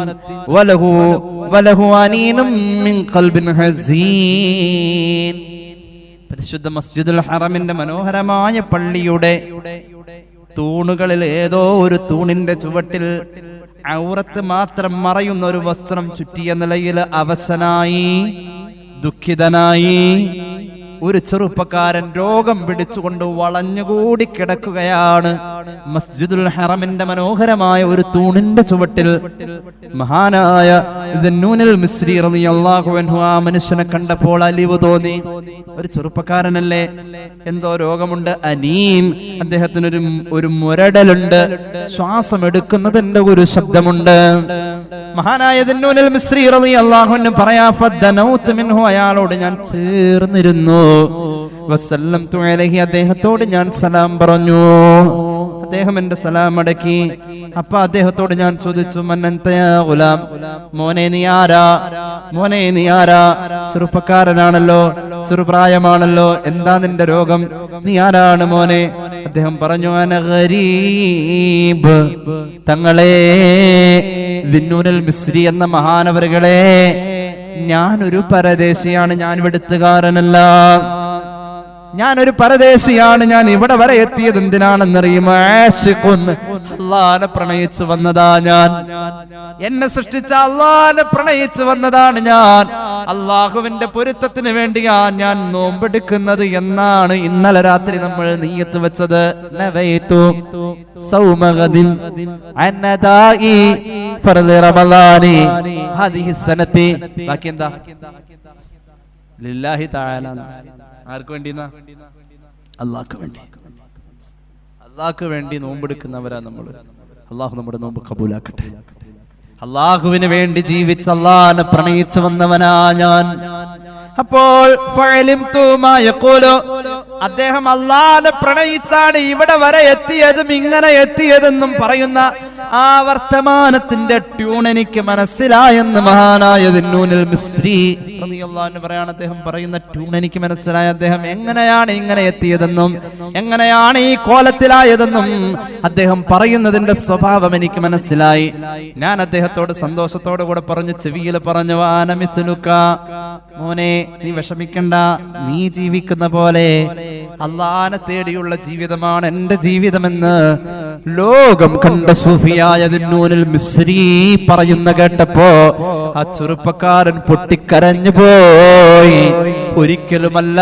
വലഹു അനീനും മിൻ ഖൽബിൻ ഹസീൻ. പരിശുദ്ധ മസ്ജിദുൽ ഹറമിന്റെ മനോഹരമായ പള്ളിയുടെ തൂണുകളിൽ ഏതോ ഒരു തൂണിന്റെ ചുവട്ടിൽ ഔറത്ത് മാത്രം മറയുന്ന ഒരു വസ്ത്രം ചുറ്റിയ നിലയിൽ അവശനായി, ദുഃഖിതനായി ഒരു ചെറുപ്പക്കാരൻ രോഗം പിടിച്ചുകൊണ്ട് വളഞ്ഞുകൂടി കിടക്കുകയാണ്. മസ്ജിദുൽ ഹറമിന്റെ മനോഹരമായ ഒരു തൂണിന്റെ ചുവട്ടിൽ മഹാനായ ദന്നൂനുൽ മിസ്രി റളിയല്ലാഹു അൻഹു ആ മനുഷ്യനെ കണ്ടപ്പോൾ അലിവ് തോന്നി. ഒരു ചെറുപ്പക്കാരനല്ലേ, എന്തോ രോഗമുണ്ട്, അനീം, അദ്ദേഹത്തിന് ഒരു മുരടലുണ്ട്, ശ്വാസം എടുക്കുന്നതിന്റെ ഒരു ശബ്ദമുണ്ട്. മഹാനായ ദന്നൂനുൽ മിസ്രി റളിയല്ലാഹു അൻഹു പറയാ, ഫദ്ദനൗതു മിൻഹു, അയാളോട് ഞാൻ ചേർന്നിരുന്നു. വസല്ലംതു അലൈഹി, അദ്ദേഹത്തോട് ഞാൻ സലാം പറഞ്ഞു. അദ്ദേഹം എന്റെ സലാം അടക്കി. അപ്പൊ അദ്ദേഹത്തോട് ഞാൻ ചോദിച്ചു, മൻ അൻത യാ ഗുലാം, മോനെ നീ ആരാ, മോനെ നീ ആരാ? ചെറുപ്പക്കാരനാണല്ലോ, ചെറുപ്രായമാണല്ലോ, എന്താ നിന്റെ രോഗം, നീ ആരാണ് മോനെ? അദ്ദേഹം പറഞ്ഞു, അന ഗരീബ്, തങ്ങളെ ദിന്നൂനുൽ മിസ്രി എന്ന മഹാനവറുകളെ, ഞാനൊരു പരദേശിയാണ്, ഞാൻ ഇവിടുത്തുകാരനല്ല, ഞാനൊരു പരദേശിയാണ്. ഞാൻ ഇവിടെ വരെ എത്തിയത് എന്തിനാണെന്നറിയുമോ? അല്ലാഹനെ പ്രണയിച്ചു വന്നതാ ഞാൻ, എന്നെ സൃഷ്ടിച്ച അല്ലാഹനെ പ്രണയിച്ചു വന്നതാണ് ഞാൻ. അള്ളാഹുവിന്റെ പൊരുത്തത്തിന് വേണ്ടിയാ ഞാൻ നോമ്പെടുക്കുന്നത് എന്നാണ് ഇന്നലെ രാത്രി നമ്മൾ നിയ്യത്ത് വെച്ചത്. നവൈതു സൗമഗദിൻ അന്നദാഇ ഫർദ് റമളാനി ഹദിഹി സനതി. ബാക്കി എന്താ? ലില്ലാഹി തആല. ആർക്ക് വേണ്ടിന്നാ? അല്ലാഹുക്ക് വേണ്ടി. അല്ലാഹുക്ക് വേണ്ടി നോമ്പെടുക്കുന്നവരാ നമ്മൾ. അല്ലാഹു നമ്മുടെ നോമ്പ് കബൂലാക്കട്ടെ. അല്ലാഹുവിന് വേണ്ടി ജീവിച്ച് അല്ലാഹനെ പ്രണയിച്ചു വന്നവനാ ഞാൻ. അപ്പോൾ അദ്ദേഹം അല്ലാഹനെ പ്രണയിച്ചാണ് ഇവിടെ വരെ എത്തിയതും ഇങ്ങനെ എത്തിയതെന്നും പറയുന്ന ആ വർത്തമാനത്തിന്റെ ട്യൂൺ എനിക്ക് മനസ്സിലായെന്ന് മഹാനായ ദിന്നൂനുൽ മിസ്രി റളിയല്ലാഹു അൻഹു പറയാണ്. അദ്ദേഹം പറയുന്ന ട്യൂൺ എനിക്ക് മനസ്സിലായ. അദ്ദേഹം എങ്ങനെയാണ് ഇങ്ങനെ എത്തിയതെന്നും എങ്ങനെയാണ് ഈ കോലത്തിലായതെന്നും അദ്ദേഹം പറയുന്നതിന്റെ സ്വഭാവം എനിക്ക് മനസ്സിലായി. ഞാൻ അദ്ദേഹത്തോട് സന്തോഷത്തോടു കൂടെ പറഞ്ഞു, ചെവിയിൽ പറഞ്ഞു, വാനമിസ്ലുക, മോനെ നീ വിഷമിക്കണ്ട, നീ ജീവിക്കുന്ന പോലെ അല്ലാഹനെ തേടിയുള്ള ജീവിതമാണ് എന്റെ ജീവിതമെന്ന് ലോകം കണ്ട സൂഫിയായ ദിന്നൂനുൽ മിസ്രി പറയുന്ന കേട്ടപ്പോ ആ ചെറുപ്പക്കാരൻ പൊട്ടിക്കരഞ്ഞു പോയി. ഒരിക്കലുമല്ല,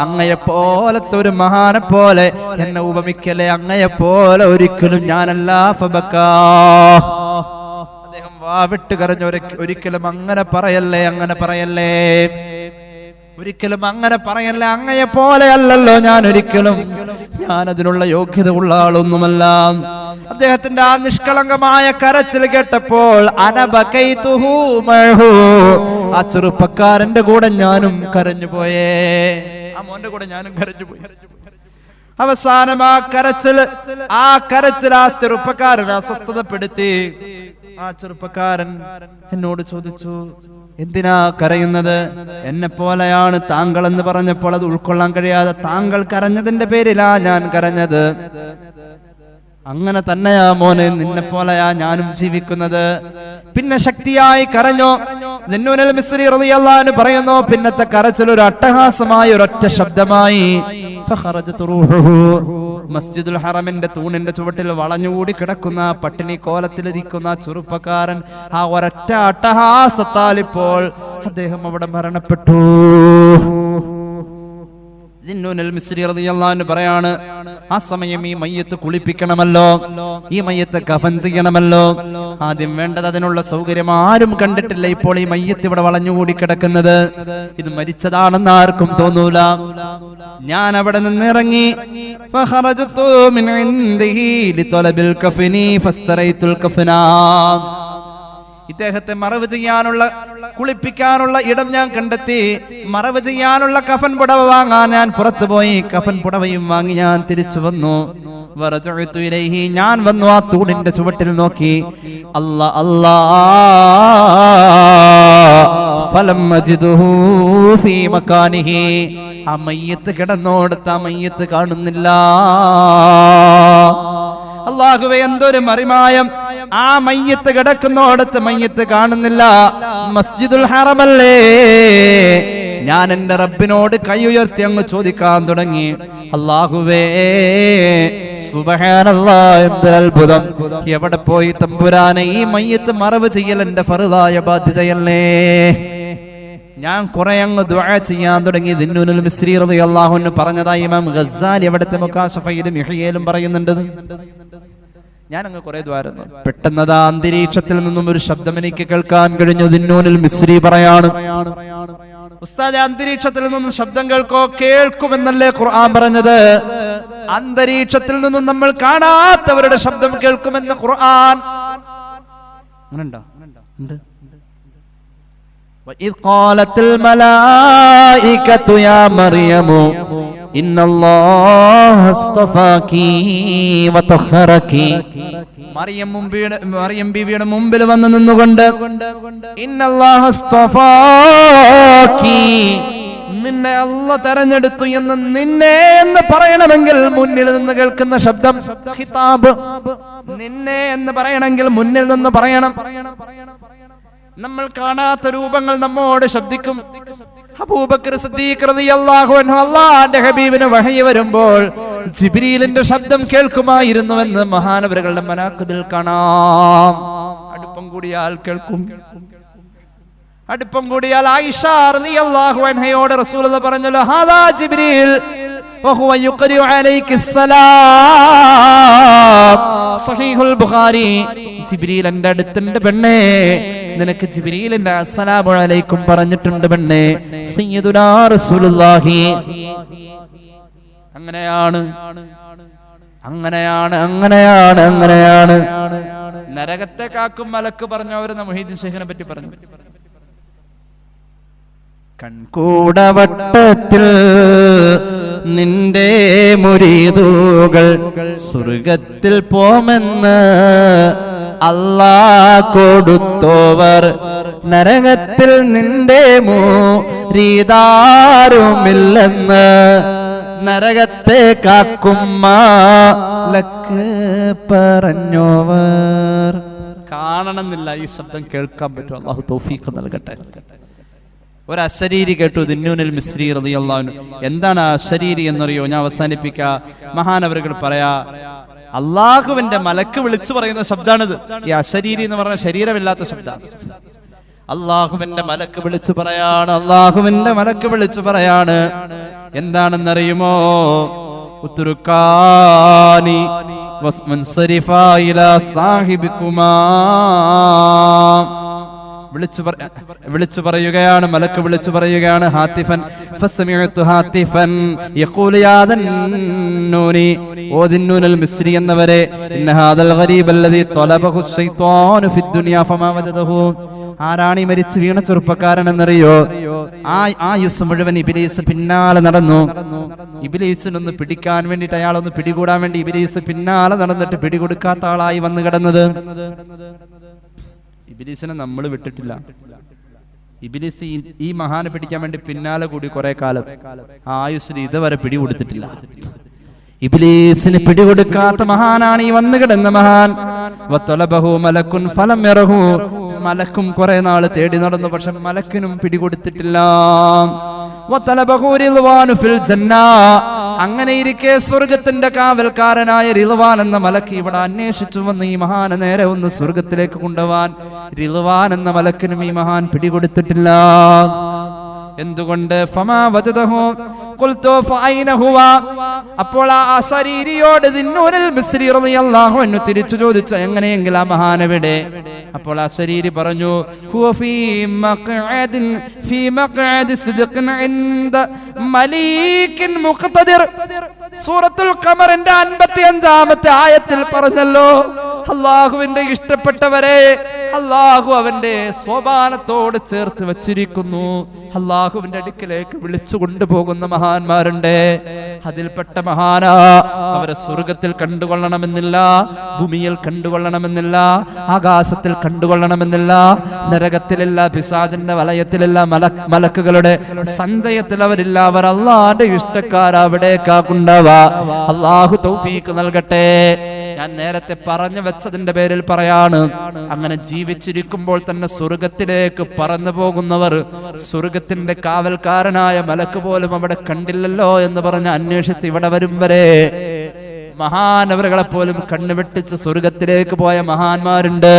അങ്ങയെപ്പോലത്തെ ഒരു മഹാനെ പോലെ എന്നെ ഉപമിക്കലേ, അങ്ങയെപ്പോലെ ഒരിക്കലും ഞാനല്ല. ഫബക്കാ, അദ്ദേഹം വാവിട്ട് കരഞ്ഞു. ഒരിക്കലും അങ്ങനെ പറയല്ലേ, അങ്ങനെ പറയല്ലേ, ഒരിക്കലും അങ്ങനെ പറയല്ലേ, അങ്ങയെ പോലെ അല്ലല്ലോ ഞാൻ, ഒരിക്കലും ഞാൻ അതിനുള്ള യോഗ്യത ഉള്ള ആളൊന്നുമല്ല. അദ്ദേഹത്തിന്റെ ആ നിഷ്കളങ്കമായ കരച്ചിൽ കേട്ടപ്പോൾ ആ ചെറുപ്പക്കാരന്റെ കൂടെ ഞാനും കരഞ്ഞുപോയേ, ആ മോന്റെ കൂടെ ഞാനും കരഞ്ഞുപോയി. അവസാനം ആ കരച്ചിൽ ആ ചെറുപ്പക്കാരൻ അസ്വസ്ഥതപ്പെടുത്തി. ആ ചെറുപ്പക്കാരൻ എന്നോട് ചോദിച്ചു, എന്തിനാ കരയുന്നത്? എന്നെ പോലെയാണ് താങ്കൾ എന്ന് പറഞ്ഞപ്പോൾ അത് ഉൾക്കൊള്ളാൻ കഴിയാതെ, താങ്കൾ കരഞ്ഞതിന്റെ പേരിലാ ഞാൻ കരഞ്ഞത്. അങ്ങനെ തന്നെയാ മോനെ, നിന്നെ പോലെയാ ഞാനും ജീവിക്കുന്നത്. പിന്നെ ശക്തിയായി കരഞ്ഞോ. ദിന്നൂനുൽ മിസ്രി റളിയല്ലാഹു അൻഹു പറയുന്നു, പിന്നത്തെ കരച്ചിൽ ഒരു അട്ടഹാസമായ ഒരൊറ്റ ശബ്ദമായി. ഫഖറജത് റൂഹുഹു, മസ്ജിദുൽ ഹറമിന്റെ തൂണിന്റെ ചുവട്ടിൽ വളഞ്ഞുകൂടി കിടക്കുന്ന പട്ടിണി കോലത്തിലിരിക്കുന്ന ചെറുപ്പക്കാരൻ ആ ഒരൊറ്റ അട്ടഹാസത്താൽ ഇപ്പോൾ അദ്ദേഹം അവിടെ മരണപ്പെട്ടു. ദിന്നൂനുൽ മിസ്രി റളിയല്ലാഹു അൻഹു പറയാണ്, ആ സമയം ഈ മയ്യത്ത് കുളിപ്പിക്കണമല്ലോ, ഈ മയ്യത്ത് കഫൻ ചെയ്യണമല്ലോ. ആദ്യം വേണ്ടത് അതിനുള്ള സൗകര്യം ആരും കണ്ടിട്ടില്ല. ഇപ്പോൾ ഈ മയ്യത്ത് ഇവിടെ വളഞ്ഞുകൂടി കിടക്കുന്നത്, ഇത് മരിച്ചതാണെന്ന് ആർക്കും തോന്നൂല. ഞാൻ അവിടെ നിന്ന് ഇറങ്ങി. ഫഖറജതു മിൻ ഇൻദിഹി ലിതലബിൽ കഫനി ഫസ്തറൈതുൽ കഫനാ. ഇദ്ദേഹത്തെ മറവ് ചെയ്യാനുള്ള, കുളിപ്പിക്കാനുള്ള ഇടം ഞാൻ കണ്ടെത്തി. മറവ് ചെയ്യാനുള്ള കഫൻ പുടവ വാങ്ങാൻ ഞാൻ പുറത്തു പോയി. കഫൻ പുടവയും വാങ്ങി ഞാൻ തിരിച്ചു വന്നു. ഞാൻ വന്നു ആ തൂണിന്റെ ചുവട്ടിൽ നോക്കി. ആ മയ്യത്ത് കിടന്നോടത്ത് ആ മയ്യത്ത് കാണുന്നില്ല. അല്ലാഹുവേ, എന്തൊരു മറിമായം! ആ മയ്യത്ത് കിടക്കുന്നോടത്ത് മയ്യത്ത് കാണുന്നില്ല. മസ്ജിദുൽ ഹറമല്ലേ. ഞാൻ എന്റെ റബ്ബിനോട് കൈ ഉയർത്തി അങ്ങ് ചോദിക്കാൻ തുടങ്ങി, അല്ലാഹുവേ, സുബ്ഹാനല്ലാഹ്, എന്തൊരു അത്ഭുതം! എവിടെ പോയി തമ്പുരാനെ? ഈ മയ്യത്ത് മറവ് ചെയ്യൽ എന്റെ ഫർദായ ബാധ്യതയല്ലേ? ഞാൻ കുറെ അങ്ങ് ദുആ ചെയ്യാൻ തുടങ്ങി. ദിന്നൂനുൽ മിസ്രി റളിയല്ലാഹു അൻഹു പറഞ്ഞതായി ഇമാം ഗസ്സാലി അവിടുത്തെ മുകാശഫയിലും ഇഹ്യയിലും പറയുന്നുണ്ട്. ഞാൻ അങ്ങ് കുറെ ദ്വാരുന്നു. പെട്ടെന്ന് ആ അന്തരീക്ഷത്തിൽ നിന്നും ഒരു ശബ്ദം എനിക്ക് കേൾക്കാൻ കഴിഞ്ഞു. ദിന്നൂനുൽ മിസ്രി പറയാണ്, ഉസ്താദ് അന്തരീക്ഷത്തിൽ നിന്നും ശബ്ദം കേൾക്കുമെന്നല്ലേ ഖുർആൻ പറഞ്ഞത്? അന്തരീക്ഷത്തിൽ നിന്നും നമ്മൾ കാണാത്തവരുടെ ശബ്ദം കേൾക്കുമെന്ന് ഖുർആൻ അങ്ങനെയുണ്ടോ? ഉണ്ട്. وَإِذْ قَالَتِ الْمَلَائِكَةُ يَا مَرْيَمُ إِنَّ اللَّهَ اصْطَفَاكِ وَطَهَّرَكِ. മറിയം ബീവിയുടെ മുമ്പിൽ വന്ന് നിന്നുകൊണ്ട് ഇന്നല്ലാഹ ഇസ്തഫാകി, നിന്നെ അല്ലാഹ് തെരഞ്ഞെടുത്തു എന്ന് നിന്നെ എന്ന് പറയണമെങ്കിൽ മുന്നിൽ നിന്ന് കേൾക്കുന്ന ശബ്ദം ഖിതാബ്. നിന്നെ എന്ന് പറയണമെങ്കിൽ മുന്നിൽ നിന്ന് പറയണം. നമ്മൾ കാണാത്ത രൂപങ്ങൾ നമ്മോട് ശബ്ദിക്കും. അബൂബക്കർ സിദ്ദീഖ് റളിയല്ലാഹു അൻഹു അല്ലാഹുവിന്റെ ഹബീബിന് വഹയി വരുമ്പോൾ ജിബ്രീലിന്റെ ശബ്ദം കേൾക്കുമായിരുന്നുവെന്ന് മഹാനവറുകളുടെ മനാഖിബിൽ കാണാം. അടുപ്പം കൂടിയാൽ കേൾക്കും. അടുപ്പം കൂടിയാൽ ആയിഷ റളിയല്ലാഹു അൻഹയോട് റസൂലുള്ളാഹി പറഞ്ഞല്ലോ, ഹാദാ ജിബ്രീൽ വഹുവ യുഖരിഉ അലൈകിസ്സലാം. സഹീഹുൽ ബുഖാരി. ജിബ്രീൽ എൻ്റെ അടുത്തുണ്ട് പെണ്ണേ, നിനക്ക് ജിബ്രീലിന്റെ അസ്സലാമു അലൈക്കും പറഞ്ഞിട്ടുണ്ട് പെണ്ണേ. സയ്യിദുനാ റസൂലുള്ളാഹി. അങ്ങനെയാണ് അങ്ങനെയാണ് അങ്ങനെയാണ് അങ്ങനെയാണ് നരകത്തെ കാക്കും മലക്ക് പറഞ്ഞവരെന്ന് മുഹീദ്ദീൻ ശൈഖിനെ പറ്റി പറഞ്ഞു. കൺകൂടവട്ടത്തിൽ നിന്റെ മുരീദുകൾ സ്വർഗത്തിൽ പോമെന്ന് അല്ലാഹ് കൊടുത്തോവർ, നരകത്തിൽ നിന്റെ മുരീദാരുമില്ലെന്ന് നരകത്തെ കാക്കും മലക്ക് പറഞ്ഞോവർ. കാണണമെന്നില്ല, ഈ ശബ്ദം കേൾക്കാൻ പറ്റും. അല്ലാഹു തൗഫീഖ് നൽകട്ടെ. ഒരു അശരീരി കേട്ടു, ദിന്നൂനുൽ മിസ്രി റളിയല്ലാഹു അൻഹു. എന്താണ് അശരീരി എന്നറിയോ? ഞാൻ അവസാനിപ്പിക്ക. മഹാനവറുകൾ പറയാ, അള്ളാഹുവിന്റെ മലക്ക് വിളിച്ചു പറയുന്ന ശബ്ദാണിത്. ഈ അശരീരി എന്ന് പറഞ്ഞ ശരീരമില്ലാത്ത ശബ്ദമാണ്. അള്ളാഹുവിന്റെ മലക്ക് വിളിച്ചു പറയാണ്, അള്ളാഹുവിന്റെ മലക്ക് വിളിച്ചു പറയാണ്. എന്താണെന്നറിയുമോ? ഉത്രുക്കാനി വസ്മൻസരിഫാ ഇലാ സാഹിബികുമാ. വിളിച്ചു പറയുകയാണ്, മലക്ക് വിളിച്ചു പറയുകയാണ്. ഹാത്തിഫൻ ഫസമിഅതു ഹാത്തിഫൻ യഖൂലു യാ ദന്നൂനി, ഓ ദിന്നൂനുൽ മിസ്രി എന്നവരെ, ഇന്ന ഹാദൽ ഗരീബ് അല്ലദീ തലബഹു ശൈത്വാനു ഫിദ്ദുനിയാ ഫമാ വജദഹു. ആരാണ് ഈ മരിച്ചു വീണ ചെറുപ്പക്കാരൻ എന്നറിയോ? ആയുസ് മുഴുവൻ ഇബ്ലീസ് പിന്നാലെ നടന്നു. ഇബ്ലീസിനൊന്ന് പിടിക്കാൻ വേണ്ടിയിട്ട്, അയാളൊന്ന് പിടികൂടാൻ വേണ്ടി ഇബ്ലീസ് പിന്നാലെ നടന്നിട്ട് പിടികൊടുക്കാത്ത ആളായി വന്നു കിടന്നത്. ഇബ്ലീസിനെ നമ്മൾ വിട്ടിട്ടില്ല. ഇബ്ലീസ് ഈ മഹാനെ പിടിക്കാൻ വേണ്ടി പിന്നാലെ കൂടി കുറെ കാലം. ആ ആയുസ്സിന് ഇതുവരെ പിടികൊടുത്തിട്ടില്ല. ഇബ്ലീസിന് പിടികൊടുക്കാത്ത മഹാനാണ് ഈ വന്നു കിടന്ന മഹാൻ. വതലബഹു മലക്കുൻ ഫലം യറഹു. മലക്കും കുറെ നാൾ തേടി നടന്നു, പക്ഷെ മലക്കിനും പിടികൊടുത്തിട്ടില്ല. വതലബഹു റിദ്വാനു ഫിൽ ജന്ന. അങ്ങനെ ഇരിക്കെ സ്വർഗത്തിന്റെ കാവൽക്കാരനായ റിദ്വാൻ എന്ന മലക്ക് ഇവിടെ അന്വേഷിച്ചു വന്ന് ഈ മഹാനെ നേരെ ഒന്ന് സ്വർഗത്തിലേക്ക് കൊണ്ടുപോവാൻ റിദ്വാൻ എന്ന മലക്കിനും ഈ മഹാൻ പിടികൊടുത്തിട്ടില്ല. എന്തുകൊണ്ട്? ഫമാ വജദഹു ഖുൽതു ഫഅയ്ന ഹുവ. അപ്പോൾ ആ അശരീരിയോട് ദിന്നൂനുൽ മിസ്രി റളിയല്ലാഹു അൻഹു തിരിച്ചു ചോദിച്ചു, എങ്ങനെയെങ്കിലും ആ മഹാനെവിടെ? അപ്പോൾ അശരീരി പറഞ്ഞു, ഹുവ ഫീ മഖ്അദി സിദ്ഖിൻ ഇൻദ മലീകിൻ മുഖ്തദിർ. സൂറത്തുൽ ഖമറിന്റെ 55-ാമത്തെ ആയത്തിൽ പറഞ്ഞല്ലോ, അല്ലാഹുവിന്റെ ഇഷ്ടപ്പെട്ടവരെ അല്ലാഹു അവന്റെ സോപാനത്തോട് ചേർത്ത് വെച്ചിരിക്കുന്നു. അല്ലാഹുവിന്റെ അടുക്കിലേക്ക് വിളിച്ചു കൊണ്ടുപോകുന്ന മഹാന്മാരുണ്ട്. അതിൽപ്പെട്ട മഹാനാ. അവരെ സ്വർഗത്തിൽ കണ്ടുകൊള്ളണമെന്നില്ല, ഭൂമിയിൽ കണ്ടുകൊള്ളണമെന്നില്ല, ആകാശത്തിൽ കണ്ടുകൊള്ളണമെന്നില്ല, നരകത്തിലില്ല, പിശാചിന്റെ വലയത്തിലില്ല, മലക്കുകളുടെ സഞ്ചയത്തിൽ അവരില്ല. അവർ അല്ലാഹുവിന്റെ ഇഷ്ടക്കാരാ. അവിടേക്കാ കൊണ്ടുവാ. അല്ലാഹു തൗഫീഖ് നൽകട്ടെ. ഞാൻ നേരത്തെ പറഞ്ഞു വെച്ചതിന്റെ പേരിൽ പറയാണ്, അങ്ങനെ ജീവിച്ചിരിക്കുമ്പോൾ തന്നെ സ്വർഗത്തിലേക്ക് പറന്നു പോകുന്നവർ സ്വർഗത്തിന്റെ കാവൽക്കാരനായ മലക്ക് പോലും അവിടെ കണ്ടില്ലല്ലോ എന്ന് പറഞ്ഞ് അന്വേഷിച്ച് ഇവിടെ വരും വരെ മഹാനവറുകളെ പോലും കണ്ണുവെട്ടിച്ച് സ്വർഗത്തിലേക്ക് പോയ മഹാന്മാരുണ്ട്.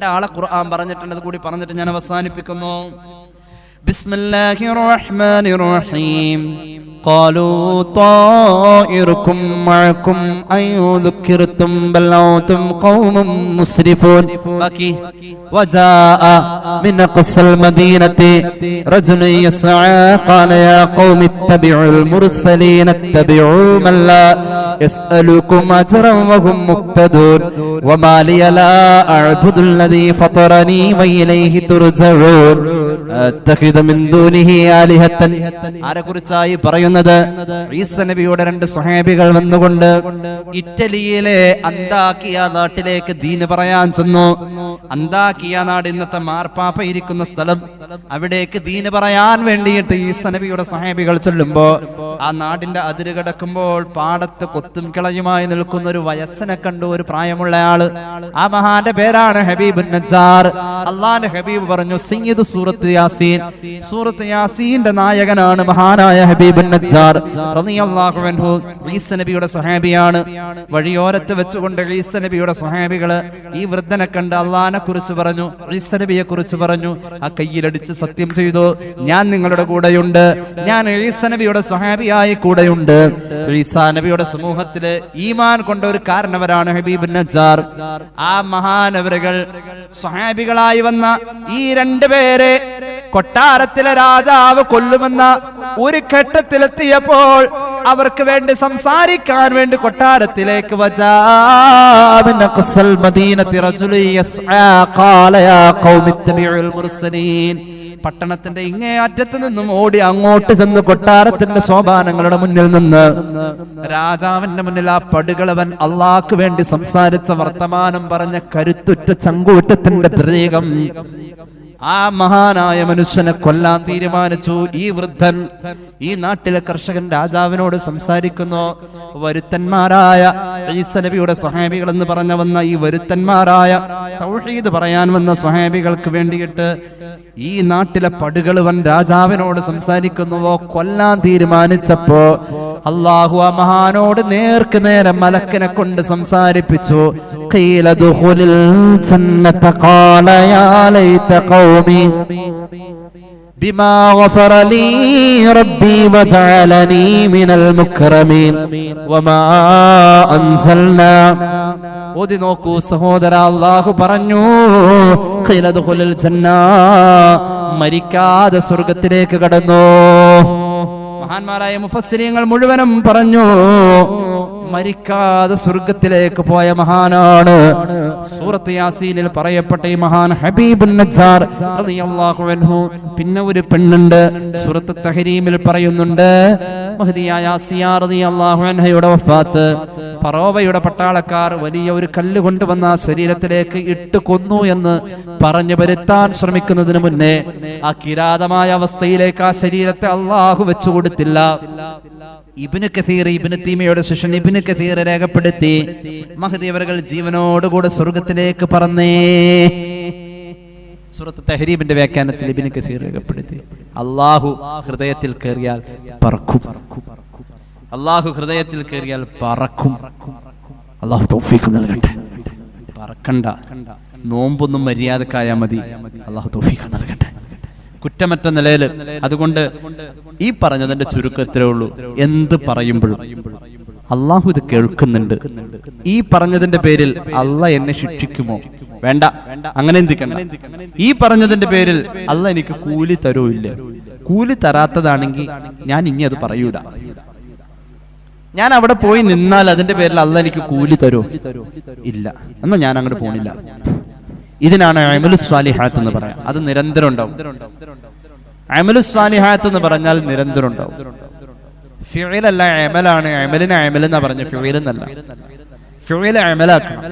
രണ്ടാളെ ഖുർആൻ പറഞ്ഞിട്ടുണ്ട്. അത് കൂടി പറഞ്ഞിട്ട് ഞാൻ അവസാനിപ്പിക്കുന്നു. ബിസ്മില്ലാഹിർ റഹ്മാനിർ റഹീം. قالوا طائركم معكم أن ذكرتم بل أنتم قوم مسرفون. وجاء من أقصى المدينة رجل يسعى قال يا قوم اتبعوا المرسلين اتبعوا من لا يسألكم أجرا وهم مهتدون وما لي لا أعبد الذي فطرني وإليه ترجعون أتخذ من دونه آلهة. ആരെക്കുറിച്ചായി പറയുന്നത്? ഈസാ നബിയുടെ രണ്ട് സ്വഹാബികൾ വന്നുകൊണ്ട് ഇറ്റലിയിലെ അന്താക്കിയ നാട്ടിലേക്ക് ദീൻ പറയാൻ ചെന്നു. അന്താക്കിയ നാട് ഇന്നത്തെ മാർപ്പാപ്പ ഇരിക്കുന്ന സ്ഥലം. അവിടേക്ക് ദീൻ പറയാൻ വേണ്ടിയിട്ട് ഈസാ നബിയുടെ സ്വഹാബികൾ ചൊല്ലുമ്പോ ആ നാടിന്റെ അതിര് കടക്കുമ്പോൾ പാടത്ത് കൊത്തും കിളയുമായി നിൽക്കുന്ന ഒരു വയസ്സനെ കണ്ടു, ഒരു പ്രായമുള്ള ആള്. ആ മഹാന്റെ പേരാണ് ഹബീബുൻ നജ്ജാർ. അള്ളാന്റെ ഹബീബ് പറഞ്ഞു, സയ്യിദ് സൂറത്ത് യാസീൻ, സൂറത്ത് യാസീന്റെ നായകനാണ് മഹാനായ ഹബീബുൻ നജ്ജാർ റളിയല്ലാഹു അൻഹു. ഈസാ നബിയുടെ സ്വഹാബിയാണ്. വഴിയോരത്ത് വെച്ചുകൊണ്ട് ഈസാ നബിയുടെ സ്വഹാബികള് ഈ വൃദ്ധനെ കണ്ട് അള്ളാനെ കുറിച്ച് പറഞ്ഞു, ഈസാ നബിയെ കുറിച്ച് പറഞ്ഞു. ആ കയ്യിലടിച്ച് സത്യം ചെയ്തു, ഞാൻ നിങ്ങളുടെ കൂടെയുണ്ട്, ഞാൻ ഈസാ നബിയുടെ സ്വഹാബിയായി കൂടെയുണ്ട്. ഈസാ നബിയുടെ സമൂഹത്തില് ഈമാൻ കൊണ്ട ഒരു കാരണവരാണ് ഹബീബുൻ നജ്ജാർ. ആ മഹാനവറുകൾ സ്വഹാബികളായി വന്ന ഈ രണ്ടുപേരെ കൊട്ടാരത്തിലെ രാജാവ് കൊല്ലുമെന്ന ഒരു ഘട്ടത്തിലെത്തിയപ്പോൾ അവർക്ക് വേണ്ടി സംസാരിക്കാൻ വേണ്ടി കൊട്ടാരത്തിലേക്ക് പട്ടണത്തിന്റെ ഇങ്ങേ അറ്റത്ത് നിന്നും ഓടി അങ്ങോട്ട് ചെന്ന് കൊട്ടാരത്തിന്റെ സോപാനങ്ങളുടെ മുന്നിൽ നിന്ന് രാജാവിന്റെ മുന്നിൽ ആ പടുകളവൻ അള്ളാഹ്ക്ക് വേണ്ടി സംസാരിച്ച വർത്തമാനം പറഞ്ഞ കരുത്തുറ്റ ചങ്കൂറ്റത്തിന്റെ പ്രതീകം. ആ മഹാനായ മനുഷ്യനെ കൊല്ലാൻ തീരുമാനിച്ചു. ഈ വൃദ്ധൻ ഈ നാട്ടിലെ കർഷകൻ രാജാവിനോട് സംസാരിക്കുന്നു. വരുത്തന്മാരായ ഈസാ നബിയുടെ സ്വഹാബികൾ എന്ന് പറഞ്ഞു വന്ന ഈ വരുത്തന്മാരായ തൗഹീദ് പറയാൻ വന്ന സ്വഹാബികൾക്ക് വേണ്ടിയിട്ട് ഈ നാട്ടിലെ പടുകളുവൻ രാജാവിനോട് സംസാരിക്കുന്നുവോ കൊല്ലാൻ തീരുമാനിച്ചപ്പോ അള്ളാഹു ആ മഹാനോട് നേർക്ക് നേരെ മലക്കിനെ കൊണ്ട് സംസാരിപ്പിച്ചു. ഖീല ദുഖുലിൽ ജന്നത ഖാല യാ ലൈത ഖൗമി ബിമാ ഗഫറ ലീ റബ്ബി വജഅലനി മിനൽ മുക്രമീൻ വമാ അൻസൽനാ. ഓതി നോക്കൂ സഹോദര, അല്ലാഹു പറഞ്ഞു ഖീല ദുഖുലിൽ ജന്ന, മരിക്കാതെ സ്വർഗ്ഗത്തിലേക്ക് കടന്നു. മഹാന്മാരായ മുഫസ്സിരീങ്ങൾ മുഴുവനും പറഞ്ഞു മരിക്കാതെ സ്വർഗ്ഗത്തിലേക്ക് പോയ മഹാനാണ് സൂറത്ത് യാസീനിൽ പറയപ്പെട്ട ഈ മഹാൻ ഹബീബുൻ നജ്ജാർ റളിയല്ലാഹു അൻഹു. പിന്നെ ഒരു പെണ്ണുണ്ട്, സൂറത്ത് തഹരീമിൽ പറയുന്നുണ്ട്, മഹ്ദിയായ ആസിയ റളിയല്ലാഹു അൻഹയുടെ വഫാത്ത് ഫറോവയുടെ പട്ടാളക്കാർ വലിയ ഒരു കല്ല് കൊണ്ടുവന്ന ശരീരത്തിലേക്ക് ഇട്ട് കൊന്നു എന്ന് പറഞ്ഞു വരുത്താൻ ശ്രമിക്കുന്നതിന് മുന്നേ ആ കിരാതമായ അവസ്ഥയിലേക്ക് ആ ശരീരത്തെ അള്ളാഹു വെച്ചു കൊടുത്തില്ല. ഇബ്നു കസീർ, ഇബ്നു തീമിയുടെ ശിഷ്യൻ ഇബ്നു കസീർ രേഖപ്പെടുത്തി, മഹ്ദി അവர்கள் ജീവനോടുകൂടെ സ്വർഗ്ഗത്തിലേക്ക് പറന്നേ. സൂറത്ത് തഹരീബിന്റെ വ്യാഖ്യാനത്തിൽ ഇബ്നു കസീർ രേഖപ്പെടുത്തി, അള്ളാഹു ഹൃദയത്തിൽ കയറിയാൽ പറക്കും. അള്ളാഹു ഹൃദയത്തിൽ കയറിയാൽ പറക്കും. അള്ളാഹു തൗഫീഖ് നൽകട്ടെ. പറക്കണ്ട, നോമ്പൊന്നും മര്യാദക്കായാൽ മതി. അള്ളാഹു തൗഫീഖ് നൽകട്ടെ. കുറ്റമറ്റ നിലയിൽ. അതുകൊണ്ട് ഈ പറഞ്ഞതിന്റെ ചുരുക്കത്തിലേ ഉള്ളൂ, എന്ത് പറയുമ്പോഴും അള്ളാഹു ഇത് കേൾക്കുന്നുണ്ട്. ഈ പറഞ്ഞതിന്റെ പേരിൽ അള്ളാഹ് എന്നെ ശിക്ഷിക്കുമോ? വേണ്ട, അങ്ങനെ എന്തിക്കണ്ട. ഈ പറഞ്ഞതിന്റെ പേരിൽ അള്ളാഹ് എനിക്ക് കൂലി തരോ? ഇല്ല. കൂലി തരാത്തതാണെങ്കിൽ ഞാൻ ഇനി അത് പറയൂല. ഞാൻ അവിടെ പോയി നിന്നാൽ അതിന്റെ പേരിൽ അള്ളാഹ് എനിക്ക് കൂലി തരോ? ഇല്ല. എന്നാ ഞാൻ അങ്ങോട്ട് പോണില്ല. ഇതിനാണ് അമലുസ് സ്വാലിഹാത്ത് എന്ന് പറയാം. അത് നിരന്തരം ഉണ്ടാവും. അമലുസ് സ്വാലിഹാത്ത് എന്ന് പറഞ്ഞാൽ നിരന്തരം ഉണ്ടാവും. ഫിഇലല്ല അമലാണ്. അമലിനെ അമൽ എന്നാ പറഞ്ഞു, ഫിഇൽ എന്നല്ല. ഫിഇൽ അമലാക്കണം,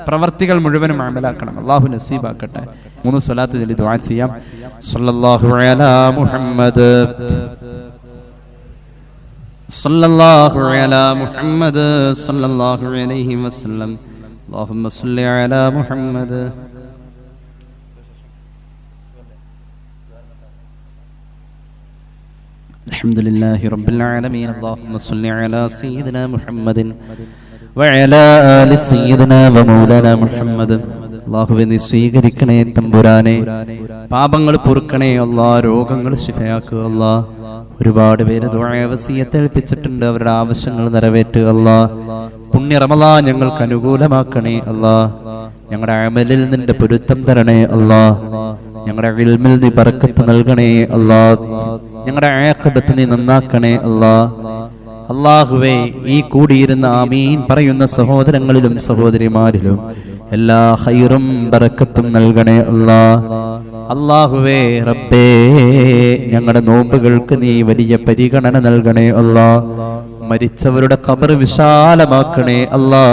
പ്രവർത്തികൾ മുഴുവനും അമലാക്കണം. അല്ലാഹു നസീബാക്കട്ടെ. 3 സ്വലാത്ത് ചൊല്ലി ദുആ ചെയ്യാം. സല്ലല്ലാഹു അലാ മുഹമ്മദ്, സല്ലല്ലാഹു അലാ മുഹമ്മദ്, സല്ലല്ലാഹു അലൈഹി വസല്ലം. അല്ലാഹുമ്മ സ്വല്ലി അലാ മുഹമ്മദ്. അൽഹംദുലില്ലാഹി റബ്ബിൽ ആലമീൻ. അല്ലാഹുമ്മ സ്വല്ലി അലാ സയ്യിദിനാ മുഹമ്മദിൻ വഅലാ ആലി സയ്യിദിനാ വമൗലാനാ മുഹമ്മദ് അല്ലാഹുവേ നീ സ്വീകരിക്കണേ തമ്പുരാനെ. പാപങ്ങൾ പൊറുക്കണേ അല്ലാ, രോഗങ്ങൾ ശിഫയാക്കുക അല്ലാ. ഒരുപാട് പേര് ദുആ വസിയത്ത് ഏൽപ്പിച്ചിട്ടുണ്ട്, അവരുടെ ആവശ്യങ്ങൾ നിറവേറ്റുക അല്ലാ. പുണ്യ റമളാൻ ഞങ്ങൾക്ക് അനുകൂലമാക്കണേ അല്ലാ. ഞങ്ങളുടെ അമലിൽ നിന്റെ പൊരുത്തം തരണേ അല്ലാ. ഞങ്ങളുടെ ഇൽമിൽ നീ ബർക്കത്ത് നൽകണേ അല്ലാ. ഞങ്ങളുടെ ആഖിബത്ത് നീ നന്നാക്കണേ അല്ലാ. അല്ലാഹുവേ, ഈ കൂടിയിരുന്ന ആമീൻ പറയുന്ന സഹോദരങ്ങളിലും സഹോദരിമാരിലും എല്ലാ ഖൈറും ബറക്കത്തും നൽകണേ അല്ലാ. അല്ലാഹുവേ റബ്ബേ, ഞങ്ങളുടെ നോമ്പുകൾക്ക് നീ വലിയ പരിഗണന നൽകണേ അല്ലാ. മരിച്ചവരുടെ ഖബർ വിശാലമാക്കണേ അല്ലാ.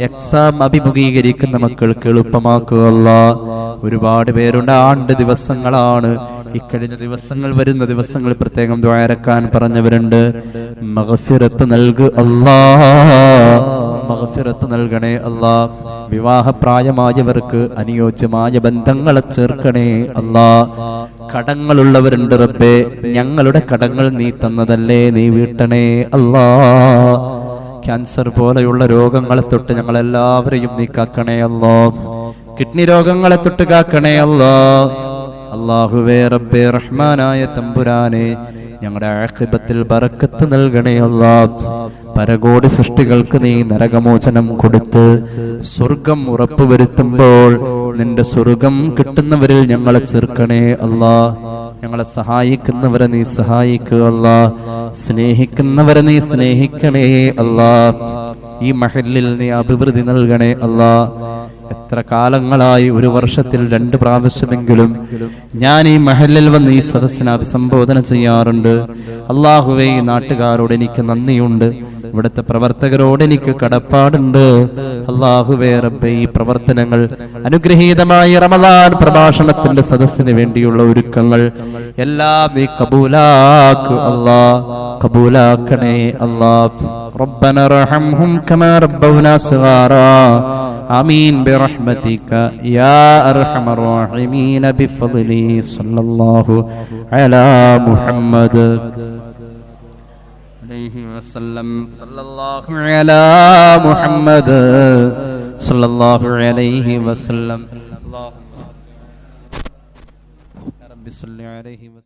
എക്സാം അഭിമുഖീകരിക്കുന്ന മക്കൾക്ക് എളുപ്പമാക്കുക അല്ലാ. ഒരുപാട് പേരുടെ ആണ്ട് ദിവസങ്ങളാണ്. ഇക്കഴിഞ്ഞ ദിവസങ്ങൾ, വരുന്ന ദിവസങ്ങൾ പ്രത്യേകം ദുആരക്കാൻ പറഞ്ഞവരുണ്ട്. മഗ്ഫിറത്ത് നൽകു അല്ലാ, മഗ്ഫിറത്ത് നൽകണേ അല്ലാ. വിവാഹപ്രായമായവർക്ക് അനുയോജ്യമായ ബന്ധങ്ങളെ ചേർക്കണേ അല്ലാ. കടങ്ങളുള്ളവരുണ്ട് റബ്ബേ, ഞങ്ങളുടെ കടങ്ങൾ നീ തന്നതല്ലേ, നീ വീട്ടണേ അല്ലാ. ക്യാൻസർ പോലെയുള്ള രോഗങ്ങളെ തൊട്ട് ഞങ്ങളെല്ലാവരെയും നീ കാക്കണേ അല്ലാ. കിഡ്നി രോഗങ്ങളെ തൊട്ട് കാക്കണേ അല്ലാ. അല്ലാഹുവേ റബ്ബേ റഹ്മാനായ തമ്പുരാനെ, ഞങ്ങളുടെ ആഖിബത്തിൽ ബറക്കത്ത് നൽകണേ അല്ലാ. പരകോടി സൃഷ്ടികൾക്ക് നീ നരകമോചനം കൊടുത്ത് സ്വർഗം ഉറപ്പുവരുത്തുമ്പോൾ നിന്റെ സ്വർഗം കിട്ടുന്നവരിൽ ഞങ്ങളെ ചേർക്കണേ അല്ലാ. ഞങ്ങളെ സഹായിക്കുന്നവരെ നീ സഹായിക്കുക അല്ലാ. സ്നേഹിക്കുന്നവരെ നീ സ്നേഹിക്കണേ അല്ലാ. ഈ മഹല്ലിൽ നീ അഭിവൃദ്ധി നൽകണേ അല്ലാ. എത്ര കാലങ്ങളായി ഒരു വർഷത്തിൽ 2 പ്രാവശ്യമെങ്കിലും ഞാൻ ഈ മഹല്ലിൽ വന്ന് ഈ സദസ്സിനെ അഭിസംബോധന ചെയ്യാറുണ്ട്. അല്ലാഹുവേ, ഈ നാട്ടുകാരോട് എനിക്ക് നന്ദിയുണ്ട്, ഇവിടുത്തെ പ്രവർത്തകരോട് എനിക്ക് കടപ്പാടുണ്ട്. അല്ലാഹുവേ റബ്ബേ, ഈ പ്രവർത്തനങ്ങൾ അനുഗ്രഹീതമായ റമളാൻ പ്രഭാഷണത്തിന്റെ സദസ്സിന് വേണ്ടിയുള്ള ഒരുക്കങ്ങൾ എല്ലാം നീ കബൂലാക്കു അല്ലാ, കബൂലാക്കണേ അല്ലാ. റബ്ബന റഹംഹും കമാ റബ്ബൗനാ സഗാറാ. آمين برحمتك يا أرحم الراحمين بفضله صلى الله على محمد عليه وسلم. صلى الله على محمد صلى الله عليه وسلم. اللهم يا رب صل عليه وسلم.